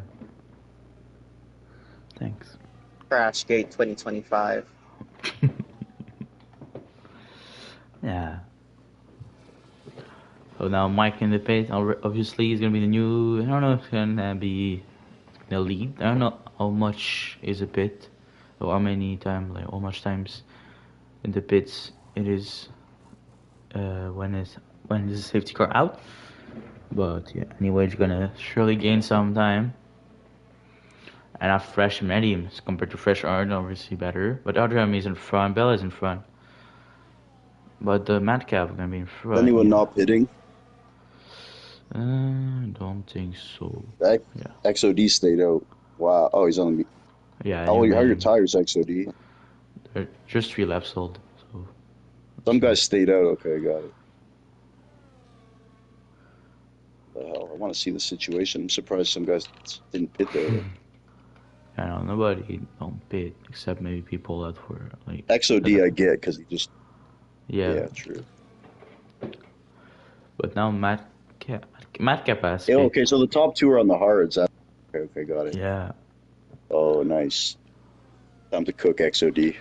Thanks. Crashgate 2025. Yeah. So now Mike in the pit. Obviously, he's gonna be the new. I don't know if he's gonna be the lead. I don't know how much is a pit, or how many times, how much times in the pits it is when is the safety car out. But yeah, anyway, he's gonna surely gain some time. And have fresh mediums compared to fresh iron, obviously better. But Adrian is in front. Bella is in front. But the Madcap is gonna be in front. Anyone not pitting? Don't think so. XOD stayed out. Wow. Oh, he's on the. Yeah. How are your tires, XOD? They're just 3 laps old. So. Some guys stayed out. Okay, got it. The hell? I want to see the situation. I'm surprised some guys didn't pit there. I don't know, nobody don't pit except maybe people that were like. XOD, I get because he just. Yeah. Yeah, true. But now Madcap has Yeah, pit. okay, so the top two are on the hards. Okay, got it. Yeah. Oh, nice. Time to cook XOD.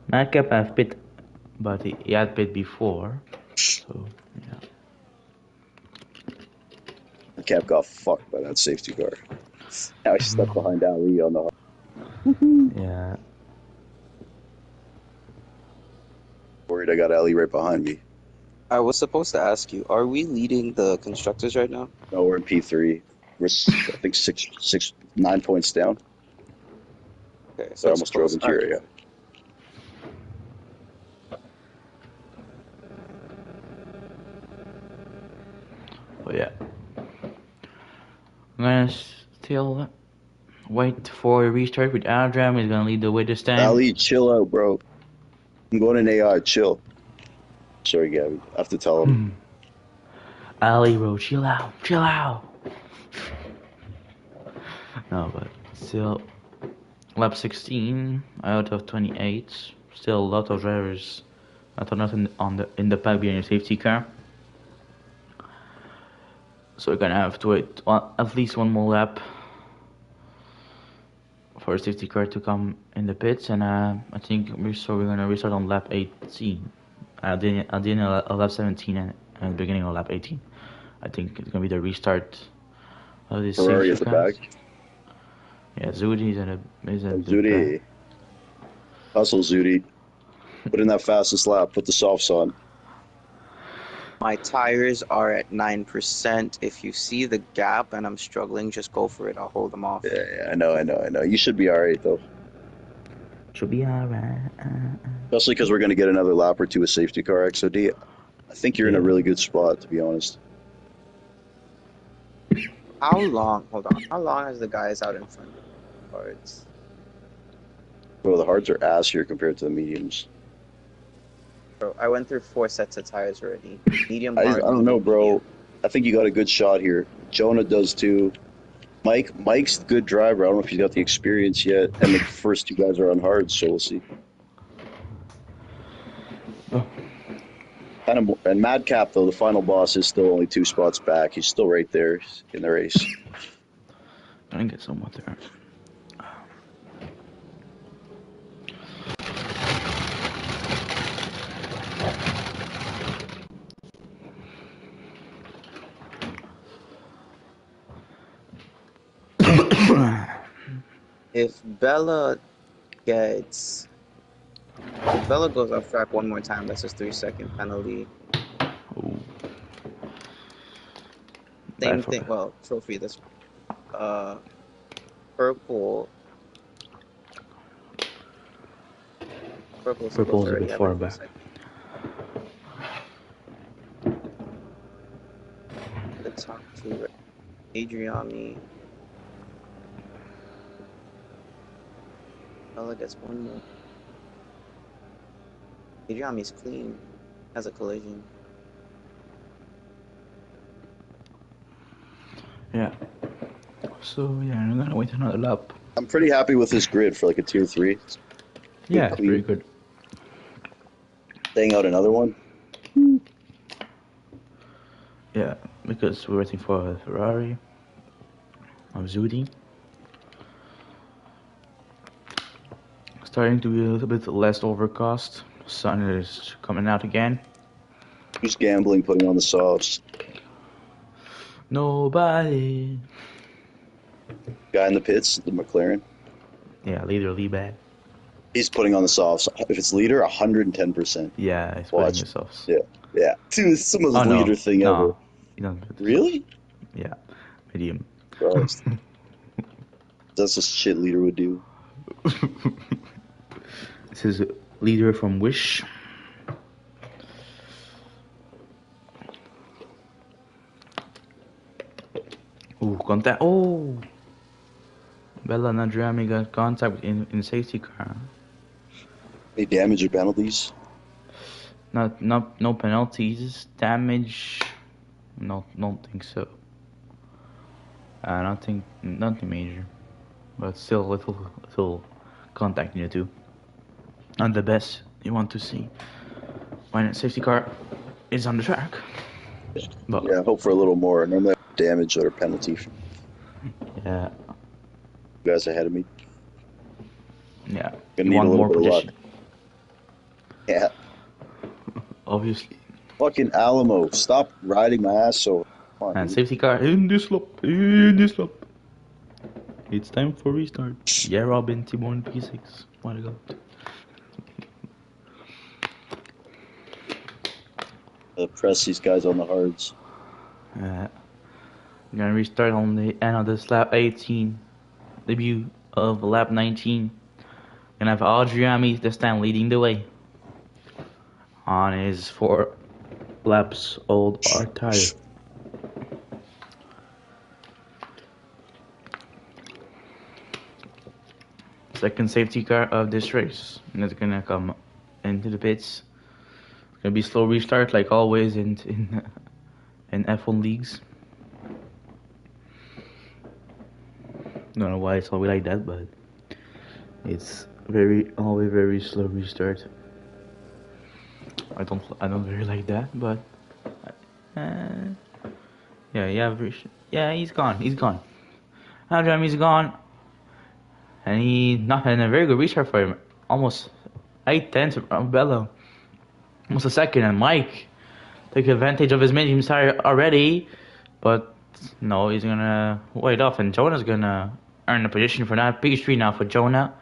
Madcap has pit, but he had pit before. So, yeah. The cap got fucked by that safety car. Now he's stuck behind Ali on the hard. Yeah. Worried I got Ali right behind me. I was supposed to ask you, are we leading the constructors right now? No, we're in P3. We're, I think, 9 points down. Okay, So I it's almost drove close. into your area. But yeah. I'm gonna still wait for a restart with Adram. He's gonna lead the way this time. Ali, chill out, bro. I'm going in AI. Chill. Sorry, Gabby. I have to tell him. Ali, bro, chill out. Chill out. No, but still. Lap 16 out of 28. Still a lot of drivers. Not nothing in the pack behind your safety car. So we're gonna have to wait at least one more lap for a safety car to come in the pits, and I think we're gonna restart on lap 18. At the end of lap 17 and the beginning of lap 18. I think it's gonna be the restart of this Ferrari safety at the cars. back. Yeah, Zudi's in a Zudi. Hustle, Zudi. Put in that fastest lap. Put the softs on. My tires are at 9%. If you see the gap and I'm struggling, just go for it. I'll hold them off. Yeah, I know. You should be all right, though. Should be alright. Especially because we're going to get another lap or two of safety car XOD. I think you're in a really good spot, to be honest. How long? Hold on. How long has the guys out in front of the cards? Bro, the hards are ass here compared to the mediums. Bro, I went through 4 sets of tires already. Medium, I hard, don't know, medium, bro. medium. I think you got a good shot here. Jonah does too. Mike's a good driver. I don't know if he's got the experience yet. And the first two guys are on hards, so we'll see. Oh. And Madcap, though, the final boss is still only 2 spots back. He's still right there in the race. I can get some water. If Bella goes off track one more time, that's his 3-second penalty. Ooh. Same thing. Well, trophy. This purple. Purple's a bit far back. Let's talk to Adriani. Bella gets one more. Adriami's clean. Has a collision. Yeah. So yeah, I'm gonna wait another lap. I'm pretty happy with this grid for like a tier 3. Yeah, it's pretty good. Staying out another one. Yeah, because we're waiting for a Ferrari. I'm Zudi. Starting to be a little bit less overcast. Sun is coming out again. Who's gambling, putting on the softs? Nobody. Guy in the pits, the McLaren. Yeah, leader Leebag. He's putting on the softs. If it's leader, 110%. Yeah, he's Watch. putting himself. Yeah. Dude, it's some of the no, leader thing ever. He doesn't put Really? Yeah, medium. Christ. That's what shit leader would do. This is leader from Wish. Ooh, contact. Oh! Bella Nadrami got contact in safety car. Any damage or penalties? No penalties. Damage. No, don't think so. Nothing major, but still little contact in the two. Not the best you want to see when a safety car is on the track. But Yeah, hope for a little more. Normally damage or penalty for yeah, you guys ahead of me. yeah. Gonna You need a want little more bit of luck. position, Yeah. obviously. Fucking Alamo, stop riding my ass over. Come on, And dude. safety car in this lap. In this lap. It's time for restart. Yeah, Robin, tbone P6. What to go? Press these guys on the hards. We're gonna restart on the end of this lap 18. Debut of lap 19. Gonna have Adriami this time leading the way on his 4 laps old art tire. Second safety car of this race. And it's gonna come into the pits. It's gonna be slow restart like always in F1 leagues. Don't know why it's always like that, but it's always very slow restart. I don't really like that, but yeah, he's gone. Adriami's gone, and he not in a very good restart for him. Almost 8 tenths from Bello, almost a second, and Mike took advantage of his medium tire already, but no, he's gonna wait off, and Jonah's gonna earn the position for that P3 now for Jonah.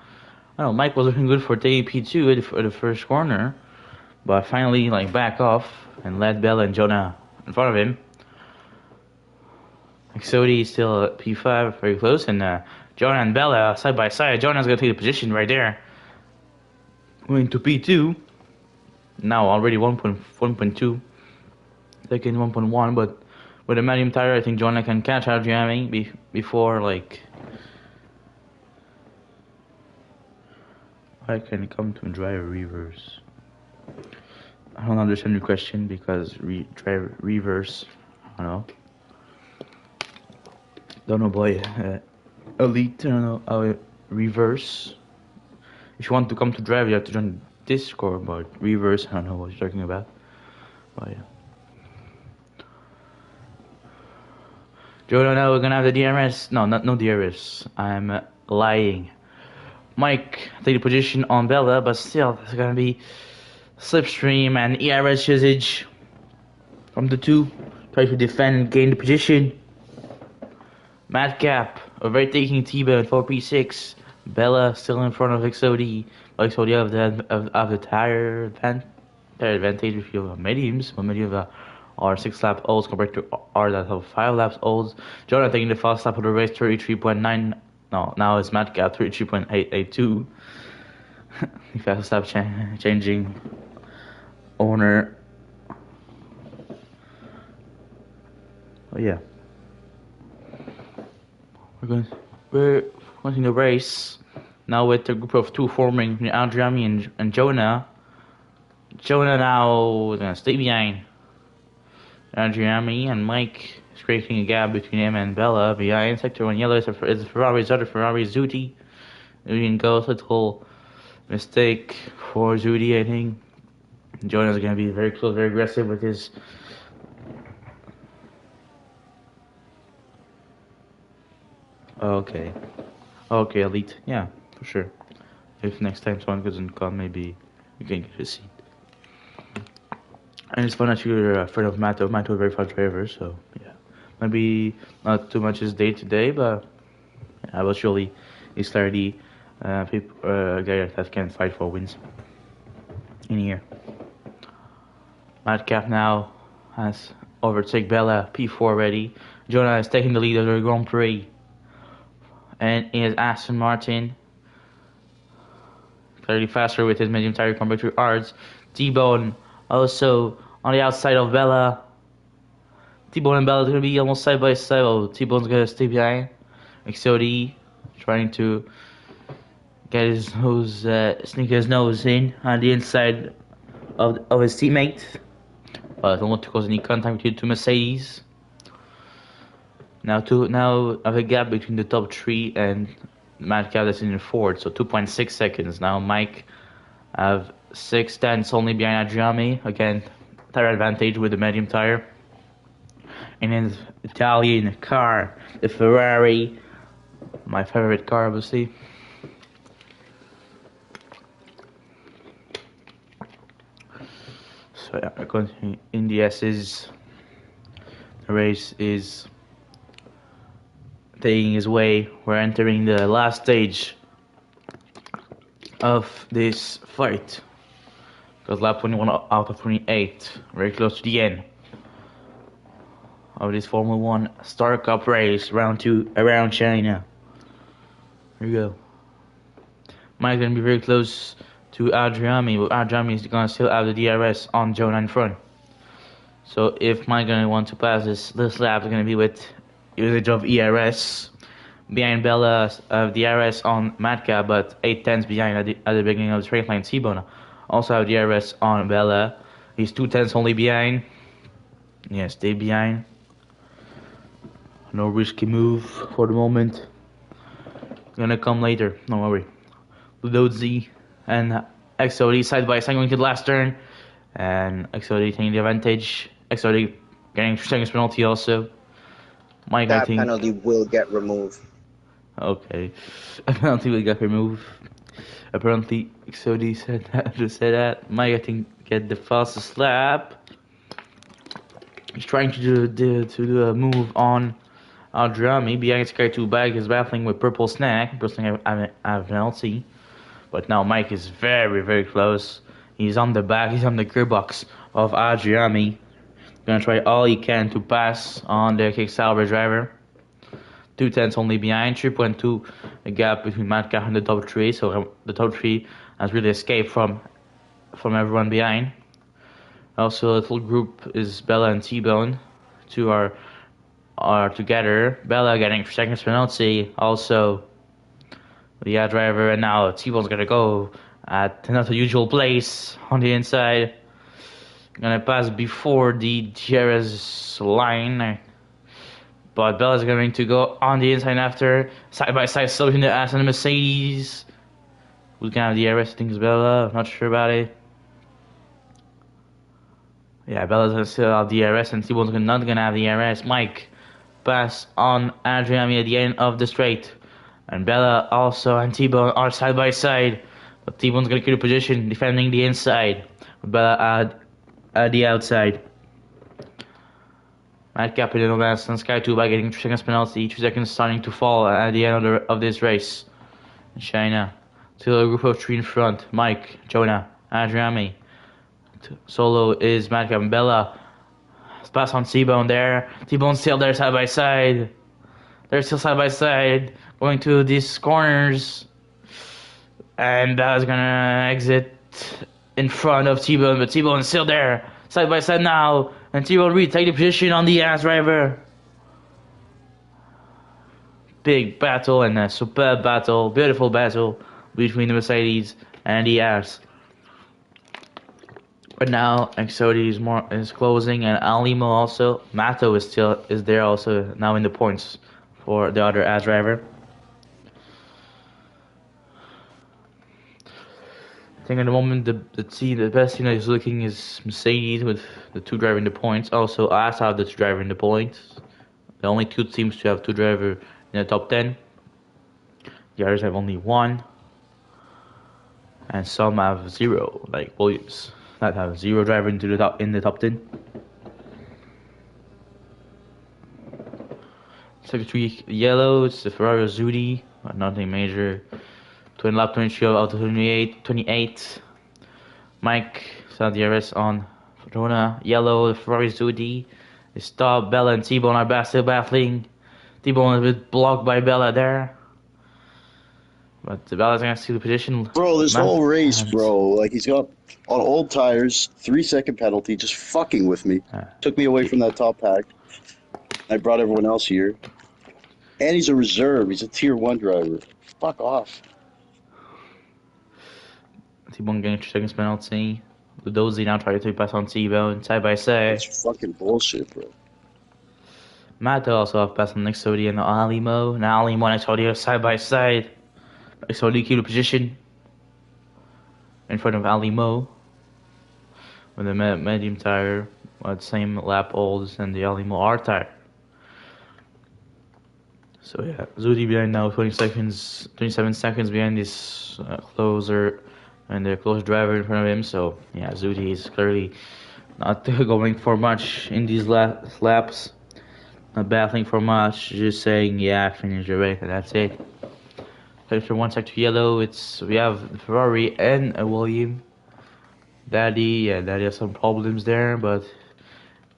I know Mike was looking good for the P2 for the first corner, but finally back off and let Bella and Jonah in front of him. Exodi is still at P5, very close, and Jonah and Bella side by side. Jonah's gonna take the position right there. Going to P2. Now already 1.2. Second 1.1, but with a medium tire, I think Jonah can catch Adriami before I can come to drive reverse. I don't understand your question because drive reverse. I don't know. Don't know, boy. Elite. I don't know. Reverse. If you want to come to drive, you have to join Discord. But reverse, I don't know what you're talking about. But yeah. Jonah, now we're gonna have the DRS. No, no DRS. I'm lying. Mike take the position on Bella, but still, there's gonna be slipstream and ERS usage from the two. Try to defend and gain the position. Madcap overtaking tbone for P6. Bella still in front of XOD. XOD of the tire advantage if you have mediums, but many of the are 6 lap olds compared to R that have 5 laps olds. Jonah taking the fast lap of the race, 33.9. No, now it's Madcap, 33.882. Fast lap changing owner. Oh yeah. We're continuing the race now with the group of 2 forming Adriami and Jonah. Jonah now is gonna stay behind Adriami, and Mike is creating a gap between him and Bella behind. Sector 1 yellow is Ferrari's other Ferrari, Zuti. Zuti goes, little mistake for Zuti, I think. Jonah's gonna be very close, very aggressive with his. Okay, Elite. Yeah, for sure. If next time someone doesn't come, maybe you can get a seat. And it's fun that you're a friend of Matto. Matto is a very fun driver, so yeah. Maybe not too much his day to day, but I will surely he's clearly a guy that can fight for wins in here. Madcap now has overtaken Bella, P4 ready. Jonah is taking the lead of the Grand Prix. And is Aston Martin. Clearly faster with his medium tire compared to ours. T-Bone also on the outside of Bella. T-Bone and Bella are going to be almost side by side. Oh, T-Bone's going to stay behind. XOD trying to get his nose, sneak his nose in on the inside of his teammate. But don't want to cause any contact between 2 Mercedes. Now I have a gap between the top 3 and Madcap that's in the 4th, so 2.6 seconds. Now Mike have 6 tenths only behind Adriami. Again, tire advantage with the medium tire. in his Italian car, the Ferrari, my favorite car, obviously. So yeah, continue. In the S's, the race is taking his way. We're entering the last stage of this fight. Because lap 21 out of 28, very close to the end of this Formula 1 Star Cup race, round 2 around China. Here we go. Mike's gonna be very close to Adriami, but Adriami is gonna still have the DRS on Jonah in front. So if Mike gonna want to pass this lap, is gonna be with usage of ERS. Behind Bella, DRS on Matka, but 8 tenths behind at the beginning of the straight line. T-Bone also have DRS on Bella. He's 2 tenths only behind. Yeah, stay behind. No risky move for the moment. Gonna come later, don't worry. Ludozzi and XOD side by side going to the last turn. And XOD taking the advantage. XOD getting seconds penalty also. Mike, I That think. penalty will get removed. Okay. A penalty will get removed. Apparently, XOD said that. Just said that. Mike, I think, get the fastest lap. He's trying to do a move on Aldrami. Behind Sky 2 back is battling with Purple Snack. Purple Snack have a penalty. But now Mike is very, very close. He's on the back. He's on the gearbox of Adriami. Gonna try all he can to pass on the kick salvage driver. 2 tenths only behind. 3.2 a gap between Matka and the top 3. So the top 3 has really escaped from everyone behind. Also, a little group is Bella and T-Bone. 2 are together. Bella getting seconds penalty. Also, the ad driver, and now T-Bone's gonna go at not the usual place on the inside. Gonna pass before the DRS line. But Bella's going to go on the inside after. Side by side, sloping the ass on the Mercedes. Who's gonna have the DRS? I think it's Bella. I'm not sure about it. Yeah, Bella's gonna still have the DRS, and T-Bone's not gonna have the DRS. Mike pass on Adriami at the end of the straight. And Bella also and T-Bone are side by side. But T-Bone's gonna keep the position, defending the inside. With Bella at the outside. Madcap in the last and Sky 2 by getting 3 seconds penalty. 2 seconds starting to fall at the end of this race. In China. Still a group of 3 in front. Mike, Jonah, Adriami. Solo is Madcap and Bella. Pass on T-Bone there. T-Bone's still there side by side. They're still side by side. Going to these corners. And Bella's gonna exit in front of T-Bone, but T-Bone's still there. Side by side now. And T-Bone retake the position on the ass driver. Big battle and a superb battle. Beautiful battle between the Mercedes and the ass. But now XOD is closing, and Alimo also. Mato is there also now in the points for the other ass driver. I think at the moment the best team that is looking is Mercedes with the 2 drivers in the points. Also, AS have the 2 drivers in the points. The only 2 teams to have 2 drivers in the top 10. The others have only 1, and some have 0, like Williams, that have 0 driver in the top 10. Secretary yellow, it's the Ferrari Zudi, but nothing major. Lap 23 out of 28. Mike saw the DRS on Jonah. Yellow, the Ferrari Zudi. They stop. Bella and T-Bone are still battling. T-Bone is a bit blocked by Bella there. But Bella's gonna see the position. Bro, this whole race, bro, like he's got on old tires, 3-second penalty, just fucking with me. Took me away from that top pack. I brought everyone else here. And he's a reserve. He's a tier 1 driver. Fuck off. T-Bone getting 3 seconds penalty. Ludozzi now trying to pass on T-Bone side by side. That's fucking bullshit, bro. Matt also have passed on XOD and Alimo. Now Alimo and XOD are side by side. XOD keep the position in front of Alimo with a medium tire. But same lap olds and the Alimo R tire. So yeah, Zudi behind now, 27 seconds behind this closer and the close driver in front of him. So yeah, Zudi is clearly not going for much in these laps. Not battling for much, just saying, yeah, finish your race, and that's it. Sector 1, sector yellow, we have Ferrari and William. Daddy has some problems there, but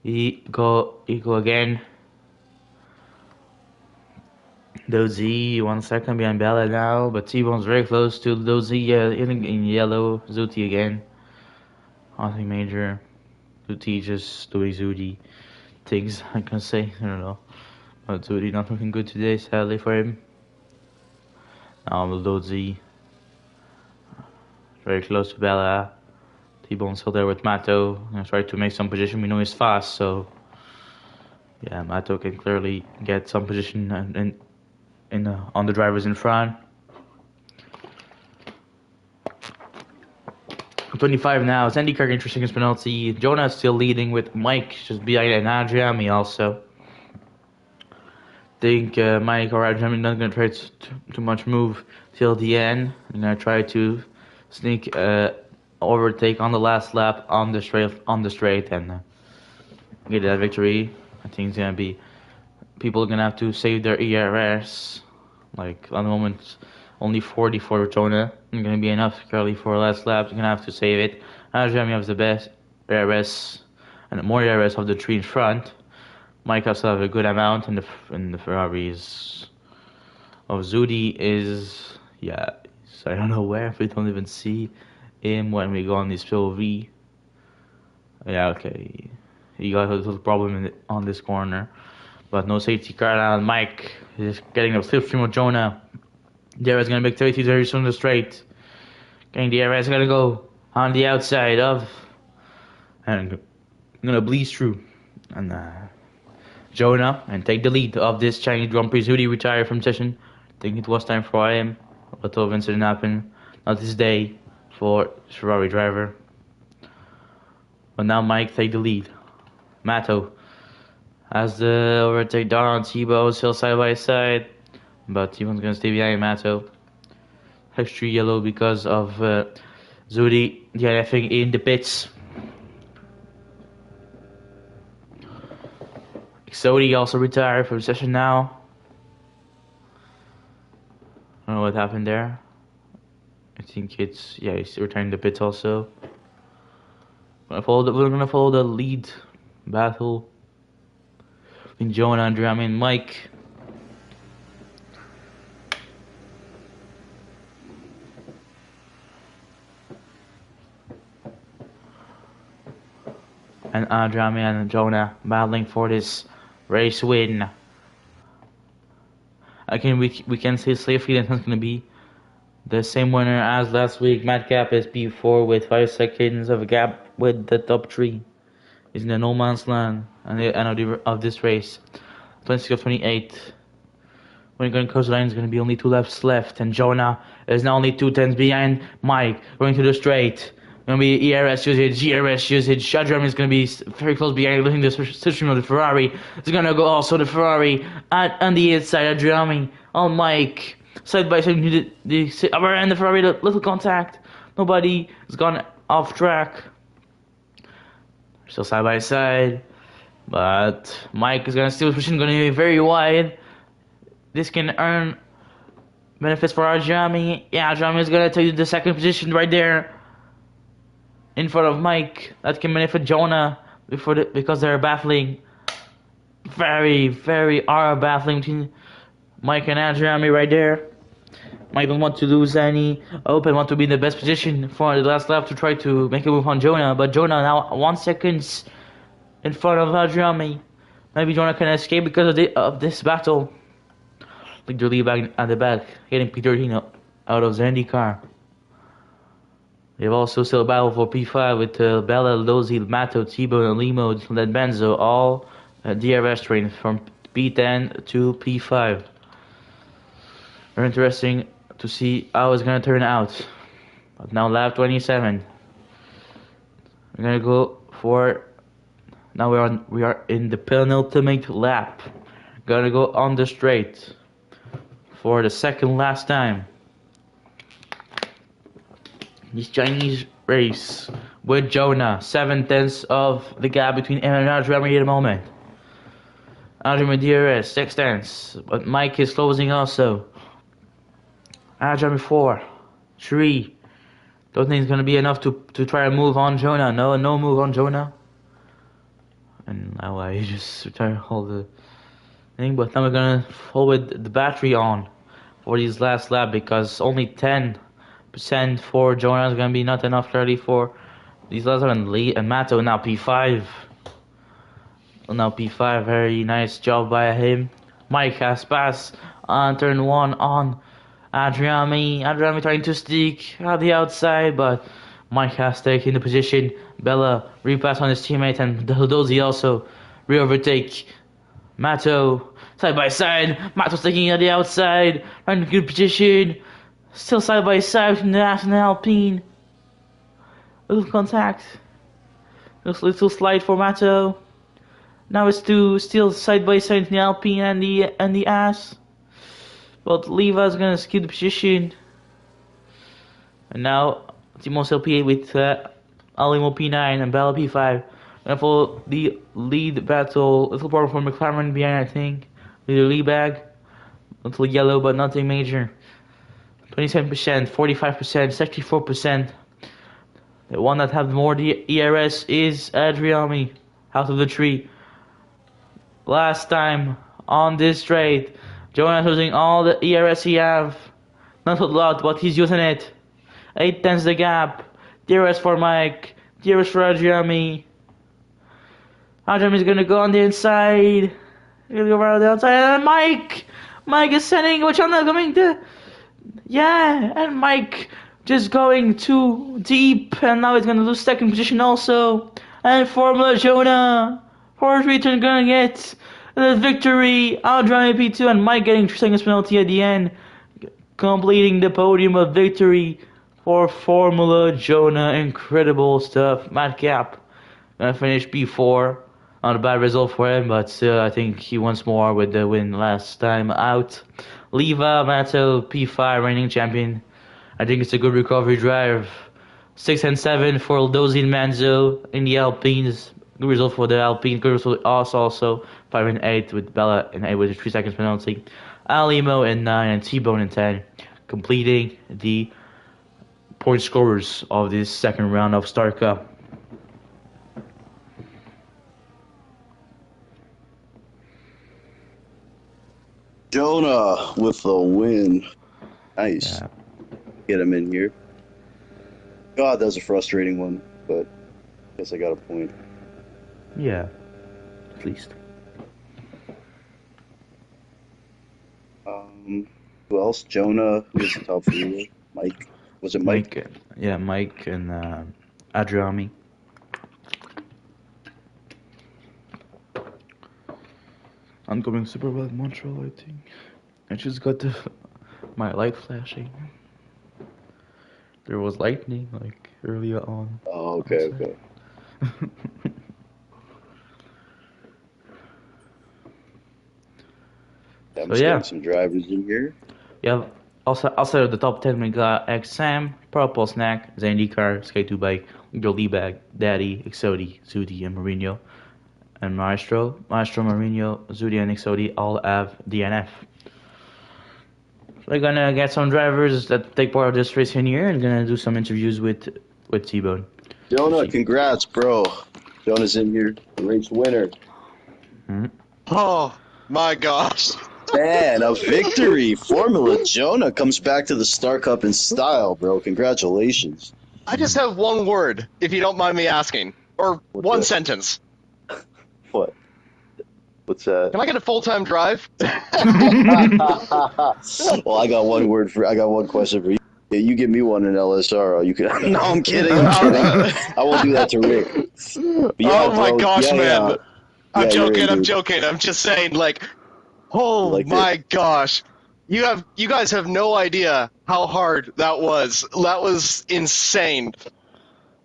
he go again. Dozy 1 second behind Bella now, but T-Bone's very close to Dozy in yellow. Zuti again. Nothing major. Zuti just doing Zuti things, I can say. I don't know. But Zuti not looking good today, sadly for him. Now Dozy. Very close to Bella. T-Bone's still there with Mato. Gonna try to make some position. We know he's fast, so yeah, Mato can clearly get some position on the drivers in front. 25 now. It's IndyCar interesting as penalty. Jonah still leading with Mike just behind and Adriami also. Think Mike or Adriami not gonna try too much move till the end. They're gonna try to sneak overtake on the last lap on the straight and get that victory. I think it's gonna be people are gonna have to save their ERS. Like at the moment, only 40 for Jonah. It's gonna be enough currently for last lap. You're gonna have to save it. Adriami has the best ERS and more ERS of the three in front. Mike has a good amount, and the Ferraris of Zudi is so I don't know where. We don't even see him when we go on this POV. Yeah, okay. He got a little problem on this corner. But no safety car now. Mike is getting a slipstream of Jonah. Dara's going to make 32 very soon on the straight. Getting the RS going to go on the outside of. And going to bleed through. And Jonah and take the lead of this Chinese Grand Prix. Zudi retired from session. I think it was time for him. A lot of incident happened. Not this day for Ferrari driver. But now Mike take the lead. Mato has the overtake down on T-Bone, still side by side. But T-Bone's gonna stay behind Mato. Extra yellow because of Zudi DNFing in the pits. Zodi also retired from session now. I don't know what happened there. I think he's retiring the pits also. We're gonna follow the lead battle between Joe and Andrea, and Mike. And Andrea and Jonah battling for this race win. Again, we can say safely that's not gonna be the same winner as last week. Madcap is P4 with 5 seconds of a gap with the top 3. Is in the no man's land and the end of this race. 26 of 28. When you're going to cross the line, there's going to be only 2 laps left, and Jonah is now only 2 tenths behind Mike going to the straight. Going to be ERS usage, GRS usage. Shadram is going to be very close behind, looking the system of the Ferrari. It's going to go also the Ferrari on the inside. Adriami on Mike. Side by side, the upper end of the Ferrari, little contact. Nobody has gone off track. Still side by side. But Mike is going to steal his position, going to be very wide. This can earn benefits for Adriami. Yeah, Adriami is going to take the second position right there in front of Mike. That can benefit Jonah because they're battling. Very, very battling between Mike and Adriami right there. Mike don't want to lose any. Open want to be in the best position for the last lap to try to make a move on Jonah. But Jonah now 1 second in front of Adriami. Maybe Jonah can escape because of this battle. Like they're back at the back, getting P13 out of the IndyCar. They have also still a battle for P5 with Bella, Lozi, Mato, Tbone, and Limo, and Benzo, all DRS train from P10 to P5. Very interesting to see how it's going to turn out. But now lap 27. We're going to go for Now we are in the penultimate lap. Gonna go on the straight for the second last time. This Chinese race with Jonah, 7/10 of the gap between him and Adrian at the moment. Adrian DRS, 6/10, but Mike is closing also. Adrian 4, 3. Don't think it's gonna be enough to try to move on Jonah. No move on Jonah. And now I just try to hold the thing, but now we're gonna hold with the battery on for these last lap because only 10% for Jonah is gonna be not enough clearly for these last lap, and Mato now P5. Now P5, very nice job by him. Mike has passed on turn 1 on Adriami trying to sneak at the outside, but Mike has taken the position. Bella repass on his teammate, and Dozy also re-overtake Mato side by side. Mato's taking at the outside, in good position. Still side by side between the Ass and the Alpine. Little contact. Little slide for Mato. Now it's still side by side between the Alpine and the Ass. But Leva's gonna skip the position. And now Timos LP8 with Alimo P9 and Bella P5. And for the lead battle, little problem for McLaren behind, I think. Little lead bag. Little yellow, but nothing major. 27%, 45%, 64%. The one that have more ERS is Adriami out of the tree. Last time on this straight, Jonas using all the ERS he have. Not a lot, but he's using it. 8/10 the gap. DRS for Mike. DRS for Adriami. Adriami is gonna go on the inside. He's gonna go right on the outside. And Mike is sending, which I'm not going to. Yeah, and Mike just going too deep, and now he's gonna lose second position also. And Formula Jonah, Force Return gonna get the victory. Adrian P2 and Mike getting 3 seconds penalty at the end, completing the podium of victory for Formula Jonah. Incredible stuff. Matt Cap gonna finish P4. Not a bad result for him, but still I think he wants more with the win last time out. Leva Mato P5 reigning champion. I think it's a good recovery drive. 6 and 7 for Dozy and Manzo in the Alpines. Good result for the Alpine. Good result for us also. 5 and 8 with Bella and 8 with a 3 seconds penalty. Alimo in 9 and T-Bone in 10. Completing the point scorers of this second round of Star Cup. Jonah with the win. Nice. Yeah. Get him in here. God, that was a frustrating one, but I guess I got a point. Yeah, at least. Who else? Jonah. Who's the top 3? Mike. Was it Mike? Yeah, Mike and Adriami. Oncoming super well Montreal, I think. I just got my light flashing. There was lightning like earlier on. Oh, okay. I'm just getting some drivers in here. Yeah, also outside of the top 10, we got XM, Purple Snack, Zandicar, Sky2 Bike, Jolie Bag, Daddy, Exodi, Zudi, and Mourinho. And Maestro, Mourinho, Zudi, and Exodi all have DNF. We're gonna get some drivers that take part of this race in here and gonna do some interviews with T-Bone. Jonah, congrats, bro. Jonah's in here, the race winner. Mm-hmm. Oh my gosh. Man, a victory. Formula Jonah comes back to the Star Cup in style, bro. Congratulations. I just have one word, if you don't mind me asking. Or What's one that? sentence. What? What's that? Can I get a full-time drive? Well, I got one question for you. Yeah, you give me one in LSR. You can. No, I'm kidding. I won't do that to Rick. But yeah, Oh my bro, gosh, man. I'm Yeah, you're in, joking. I'm just saying, like, oh Like my gosh. You guys have no idea how hard that was. That was insane.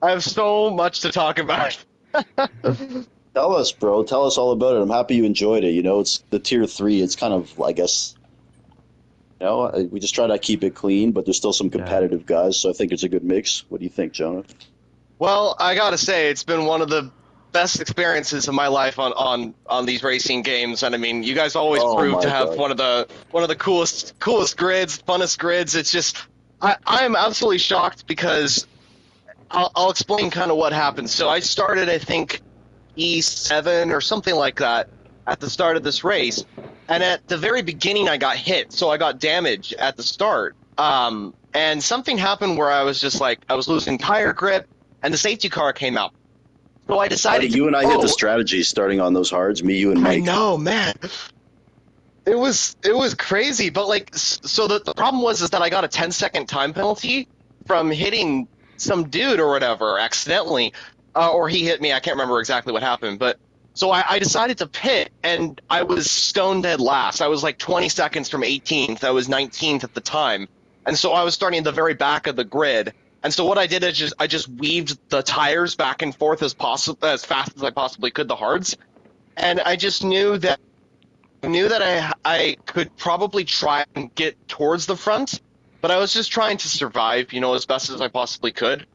I have so much to talk about. Tell us, bro. Tell us all about it. I'm happy you enjoyed it. You know, it's the tier 3. It's kind of, I guess, we just try to keep it clean, but there's still some Yeah. competitive guys, so I think it's a good mix. What do you think, Jonah? Well, I gotta say, it's been one of the best experiences of my life on these racing games, and I mean, you guys always Oh prove my to have God. one of the coolest grids, funnest grids. It's just, I'm absolutely shocked because I'll explain kind of what happened. So I started, I think, E7 or something like that at the start of this race, and at the very beginning I got hit, so I got damage at the start. And something happened where I was just like, I was losing tire grip, and the safety car came out. So I Buddy, decided you and I hit the oh, strategy starting on those hards, me, you, and I Mike. know, man. It was crazy, but like, so the problem was is that I got a 10-second time penalty from hitting some dude or whatever accidentally, or he hit me. I can't remember exactly what happened, but so I decided to pit, and I was stone dead last. I was like 20 seconds from 18th. I was 19th at the time, and so I was starting at the very back of the grid. And so what I did is I just weaved the tires back and forth as fast as I possibly could, the hards, and I just knew that I could probably try and get towards the front, but I was just trying to survive, as best as I possibly could,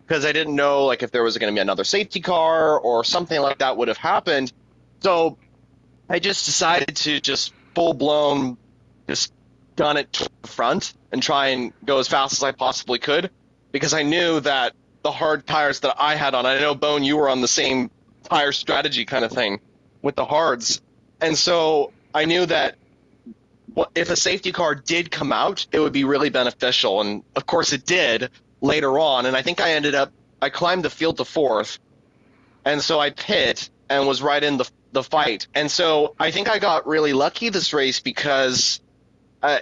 because I didn't know like if there was going to be another safety car or something like that would have happened. So I just decided to just full blown just gun it to the front and try and go as fast as I possibly could, because I knew that the hard tires that I had on, I know Bone, you were on the same tire strategy kind of thing with the hards, and so I knew that if a safety car did come out, it would be really beneficial. And of course it did later on. And I think I climbed the field to fourth. And so I pit and was right in the fight. And so I think I got really lucky this race because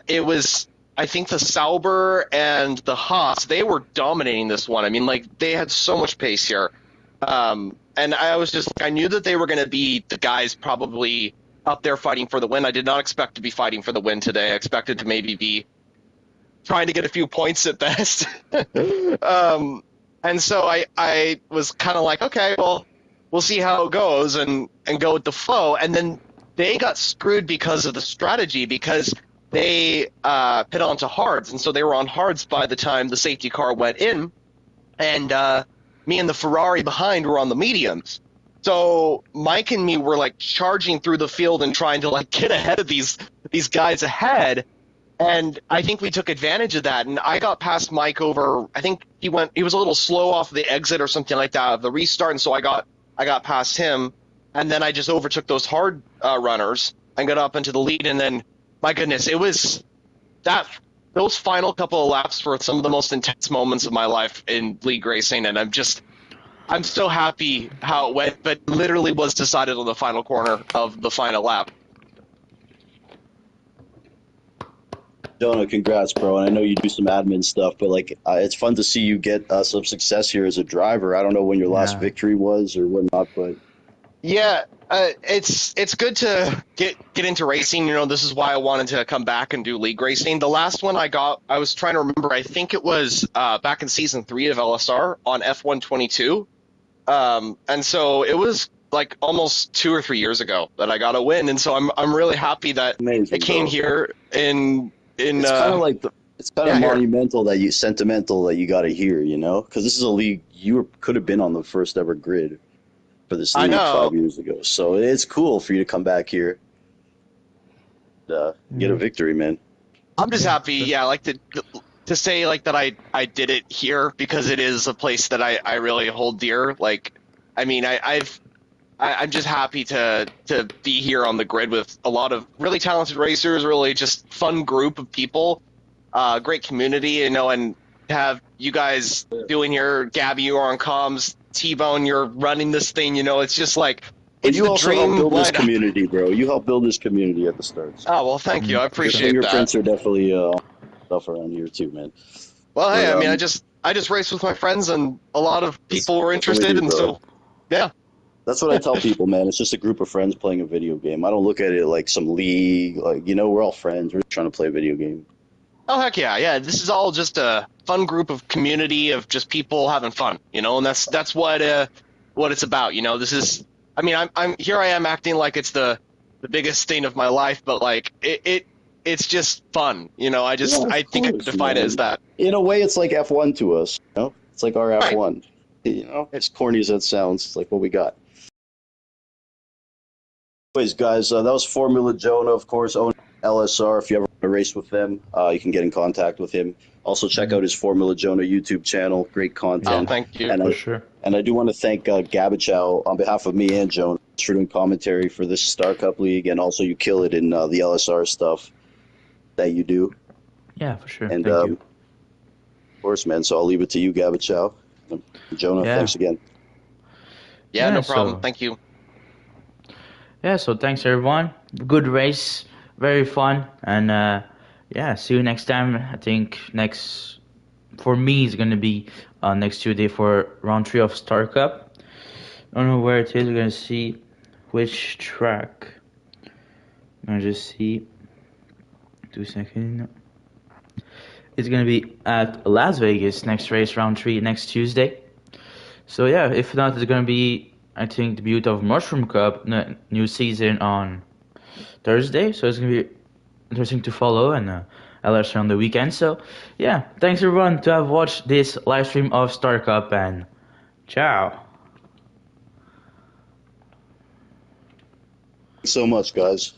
it was, I think the Sauber and the Haas, they were dominating this one. I mean, like, they had so much pace here. And I was just, I knew that they were going to be the guys probably up there fighting for the win. I did not expect to be fighting for the win today. I expected to maybe be trying to get a few points at best. And so I was kind of like, okay, well, we'll see how it goes and go with the flow. And then they got screwed because of the strategy, because they pit onto hards. And so they were on hards by the time the safety car went in. And me and the Ferrari behind were on the mediums. So Mike and me were like charging through the field and trying to like get ahead of these guys ahead, and I think we took advantage of that. And I got past Mike over. I think he was a little slow off the exit or something like that of the restart, and so I got past him, and then I just overtook those hard runners and got up into the lead. And then, my goodness, it was those final couple of laps were some of the most intense moments of my life in league racing, and I'm so happy how it went, but literally was decided on the final corner of the final lap. Jonah, congrats, bro. And I know you do some admin stuff, but like, it's fun to see you get some success here as a driver. I don't know when your last victory was or whatnot, but yeah, it's good to get into racing. This is why I wanted to come back and do league racing. The last one I was trying to remember. I think it was back in season 3 of LSR on F122. And so it was like almost 2 or 3 years ago that I got a win, and so I'm really happy that amazing, it came bro. here in. It's kind of like it's kind of here. monumental sentimental that you got to hear, because this is a league you could have been on the first ever grid for this I league know. 5 years ago. So it's cool for you to come back here, get a victory, man. I'm just happy, yeah, like to say like that I did it here, because it is a place that I really hold dear. Like, I mean, I'm just happy to be here on the grid with a lot of really talented racers, really just fun group of people, great community, and have you guys doing here. Gabby, you're on comms. T-Bone, you're running this thing. It's just like, But it's you the also dream helped build this lineup. community, bro. You helped build this community at the start. Oh, well, thank you. I Your appreciate fingerprints that. are definitely stuff around here too, man. Well, hey, But, I mean, I just raced with my friends, and a lot of people were that's what we interested, do, and bro. so, yeah. That's what I tell people, man. It's just a group of friends playing a video game. I don't look at it like some league. Like, we're all friends. We're trying to play a video game. Oh, heck yeah, yeah. This is all just a fun group of community of just people having fun, and that's what it's about. This is, I mean, I'm here. I am acting like it's the biggest thing of my life, but like it's just fun. You know, I Yeah, of think I course, define it man. as that. In a way, it's like F1 to us. You know, it's like our Right. F1. You know, as corny as that sounds, it's like what we got. Anyways, guys, that was Formula Jonah, of course, own LSR. If you ever want to race with them, you can get in contact with him. Also, check out his Formula Jonah YouTube channel. Great Oh, content. thank you. And For sure. I do want to thank Gabichow on behalf of me and Joan for doing commentary for this Star Cup League, and also you kill it in the LSR stuff that you do. Yeah, for sure. And Thank you. of course, man. So I'll leave it to you, Gabichow. Jonah, Yeah. thanks again. Yeah, no Yeah, problem. so- Thank you. Yeah, so thanks everyone. Good race, very fun, and yeah, see you next time. I think next for me is gonna be next Tuesday for round 3 of Star Cup. I don't know where it is. We're gonna see which track. I'm gonna just see. 2 seconds. It's gonna be at Las Vegas next race, round 3 next Tuesday. So yeah, if not, it's gonna be I think the beauty of Mushroom Cup new season on Thursday. So it's gonna be interesting to follow and LSR on the weekend. So yeah, thanks everyone to have watched this live stream of Star Cup and ciao. Thanks so much, guys.